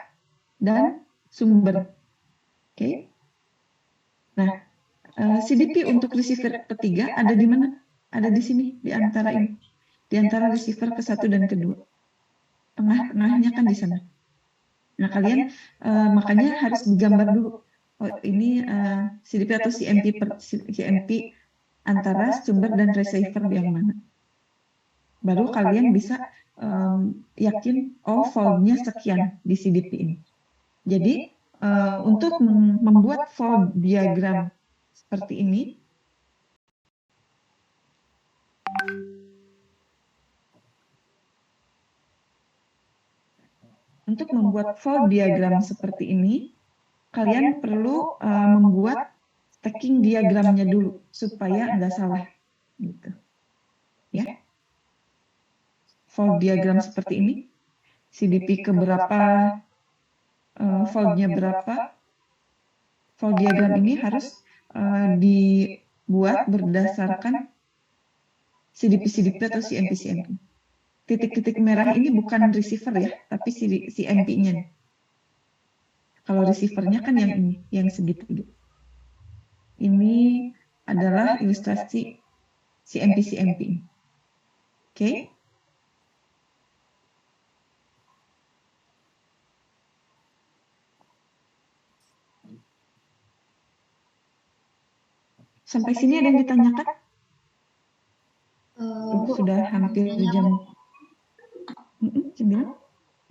S1: dan sumber. Oke. Nah, CDP untuk receiver ketiga ada di mana? Ada di sini, di antara ini. Di antara receiver ke-1 dan kedua. Tengah-tengahnya kan di sana. Nah, kalian makanya harus digambar dulu. Oh, ini CDP atau CMP antara sumber dan receiver yang mana. Baru kalian bisa yakin, oh voltnya sekian di CDP ini. Jadi, untuk membuat volt diagram seperti ini, kalian perlu membuat stacking diagramnya dulu supaya nggak salah, gitu. Ya, volt diagram seperti ini, CDP keberapa, voltnya berapa. Volt diagram ini harus dibuat berdasarkan CDP atau CMP. Titik-titik merah ini bukan receiver ya, tapi CMP-nya. Kalau receivernya kan yang ini, yang segitu. Ini adalah ilustrasi CMP. Oke? Sampai sini ada yang ditanyakan?
S4: Bu,
S1: Sudah hampir jam 9.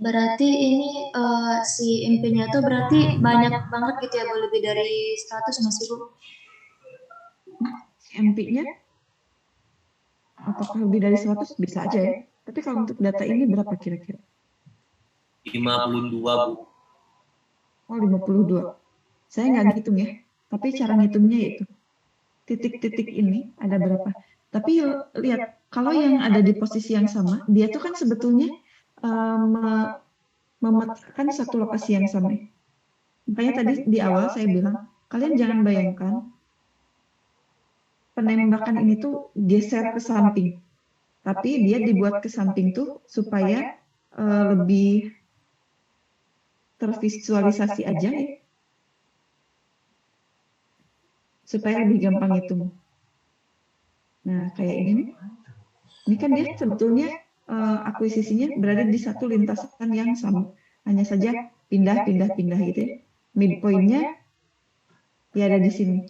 S4: berarti ini si MP-nya tuh berarti banyak banget gitu ya, Bu? Lebih dari 100 masih, Bu?
S1: MP-nya apakah lebih dari 100? Bisa aja ya. Tapi kalau untuk data ini berapa kira-kira?
S5: 52, Bu.
S1: Oh, 52. Saya nggak ngitung ya, tapi cara ngitungnya itu. Titik-titik ini ada berapa? Tapi lihat, kalau yang ada di posisi yang sama, dia tuh kan sebetulnya memetakan satu lokasi yang sama. Makanya tadi di awal saya bilang, kalian jangan bayangkan penembakan ini tuh geser ke samping. Tapi dia dibuat ke samping tuh supaya lebih tervisualisasi aja ya. Supaya lebih gampang hitung. Nah, kayak ini nih. Ini kan dia sebetulnya akuisisinya berada di satu lintasan yang sama. Hanya saja pindah gitu ya. Midpoint-nya ya ada di sini.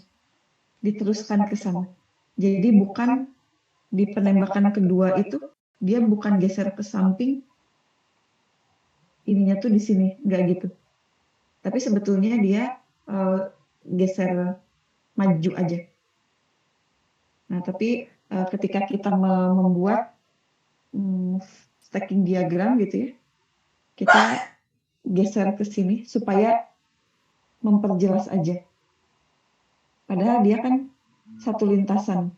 S1: Diteruskan ke sana. Jadi bukan di penembakan kedua itu, dia bukan geser ke samping, ininya tuh di sini, nggak gitu. Tapi sebetulnya dia geser maju aja. Nah, tapi ketika kita membuat stacking diagram gitu ya, kita geser ke sini supaya memperjelas aja. Padahal dia kan satu lintasan,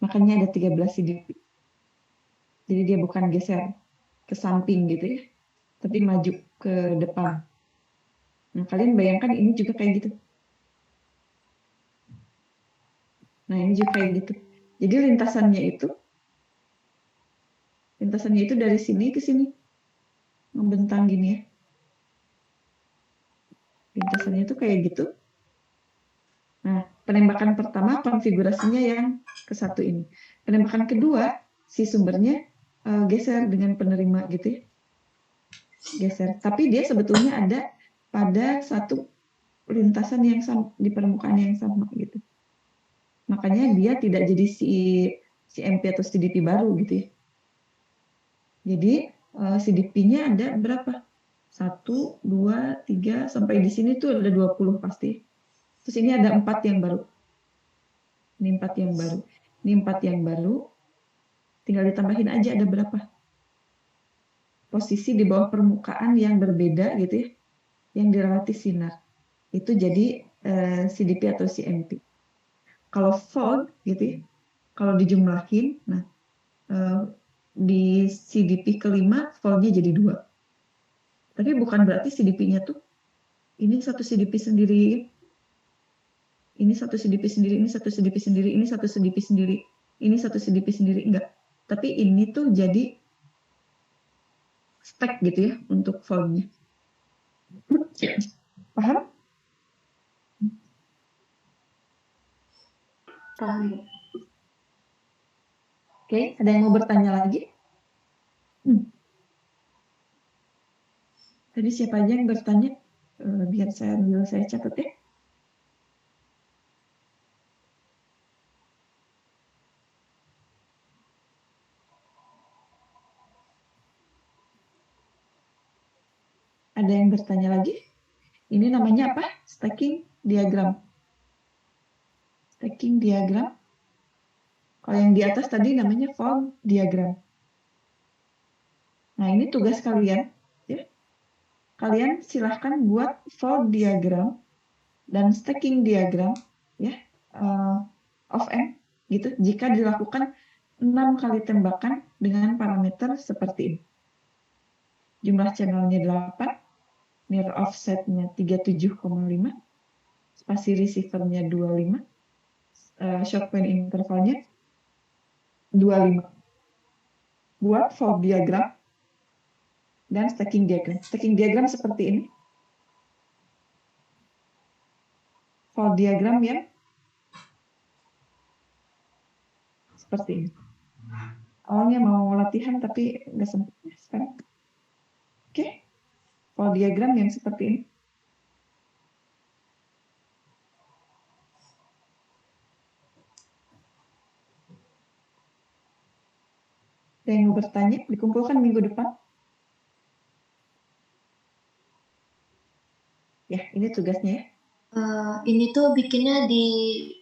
S1: makanya ada 13 CDP. Jadi dia bukan geser ke samping gitu ya, tapi maju ke depan. Nah, kalian bayangkan ini juga kayak gitu. Nah, ini juga kayak gitu. Jadi lintasannya itu dari sini ke sini. Membentang gini ya. Lintasannya itu kayak gitu. Nah, penembakan pertama konfigurasinya yang ke satu ini. Penembakan kedua, si sumbernya geser dengan penerima gitu ya. Geser. Tapi dia sebetulnya ada pada satu lintasan yang sama, di permukaan yang sama gitu. Makanya dia tidak jadi si MP atau CDP baru gitu ya. Jadi CDP-nya ada berapa? 1, 2, 3, sampai di sini tuh ada 20 pasti. Terus ini ada 4 yang baru. Ini 4 yang baru. Ini 4 yang baru. Tinggal ditambahin aja ada berapa. Posisi di bawah permukaan yang berbeda gitu ya. Yang dilewati sinar. Itu jadi CDP atau CMP. Kalau fog gitu ya. Kalau dijumlahin, nah di CDP kelima fognya jadi 2. Tapi bukan berarti CDP-nya tuh ini satu CDP sendiri, ini satu CDP sendiri, ini satu CDP sendiri, ini satu CDP sendiri, ini satu CDP sendiri, enggak. Tapi ini tuh jadi stack gitu ya untuk fognya. Paham?
S4: Paham.
S1: Oke, ada yang mau bertanya lagi? Tadi siapa aja yang bertanya? Biar saya catat ya. Ada yang bertanya lagi? Ini namanya apa? Stacking diagram. Stacking diagram. Kalau yang di atas tadi namanya fog diagram. Nah, ini tugas kalian. Ya. Kalian silahkan buat fog diagram dan stacking diagram ya, of M gitu jika dilakukan 6 kali tembakan dengan parameter seperti ini. Jumlah channelnya 8, mirror offsetnya 37,5, spasi receivernya 25, short point intervalnya 25. Buat fog diagram dan stacking diagram. Stacking diagram seperti ini. Fog diagram yang seperti ini. Awalnya mau latihan tapi nggak sempat sekarang. Oke. Fog diagram yang seperti ini. Ada yang mau bertanya? Dikumpulkan minggu depan. Ya, ini tugasnya ya.
S4: Ini tuh bikinnya di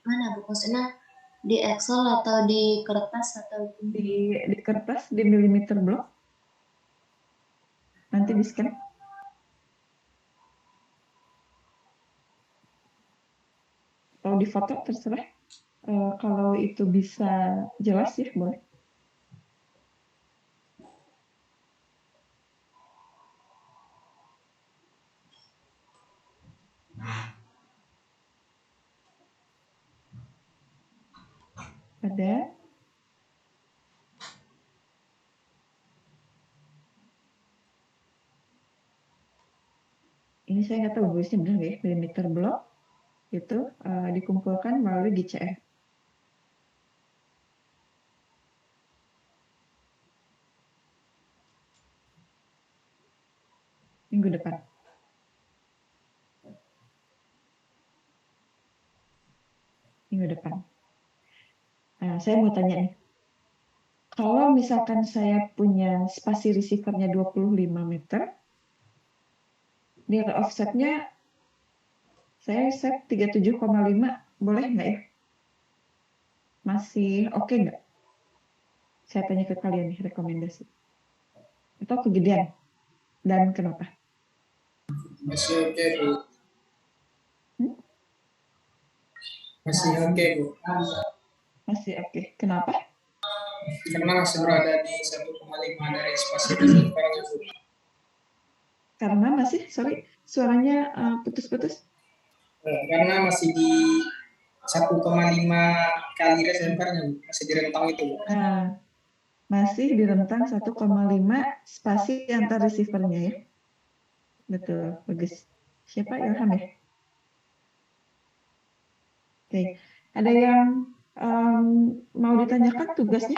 S4: mana, Bu? Maksudnya di Excel atau di kertas atau
S1: di kertas, di millimeter block. Nanti di scan. Atau di foto terserah. Kalau itu bisa jelas ya boleh. Ada. Ini saya nggak tahu tulisnya benar nggak ya, millimeter block itu dikumpulkan melalui GCF. Minggu depan. Minggu depan. Nah, saya mau tanya nih. Kalau misalkan saya punya spasi receivernya 25 meter, nilai offsetnya saya set 37,5, boleh nggak ya? Masih oke nggak? Saya tanya ke kalian nih, rekomendasi. Atau kegedean? Dan kenapa?
S2: Masih oke, Bu.
S1: Hmm?
S2: Masih oke, Bu.
S1: Masih oke. Kenapa?
S2: Karena masih berada di 1,5 dari spasi reservoirnya, Bu.
S1: Karena masih, sorry, suaranya putus-putus.
S2: Karena masih di 1,5 kali reservoirnya, Bu. Masih di rentang itu, Bu.
S1: Masih di rentang 1,5 spasi antar receivernya ya. Betul, bagus. Siapa? Ilham ya? Oke. Ada yang mau ditanyakan tugasnya?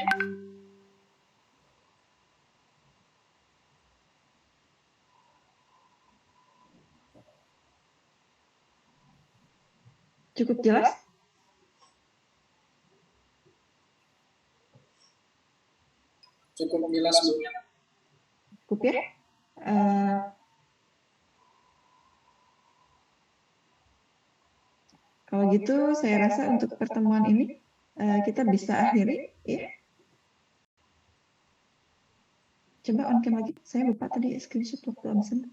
S1: Cukup jelas?
S2: Cukup jelas, Bu.
S1: Cukup ya? Kalau gitu, saya rasa untuk pertemuan ini kita bisa akhiri, ya. Coba on cam lagi. Saya lupa tadi screenshot waktu absen.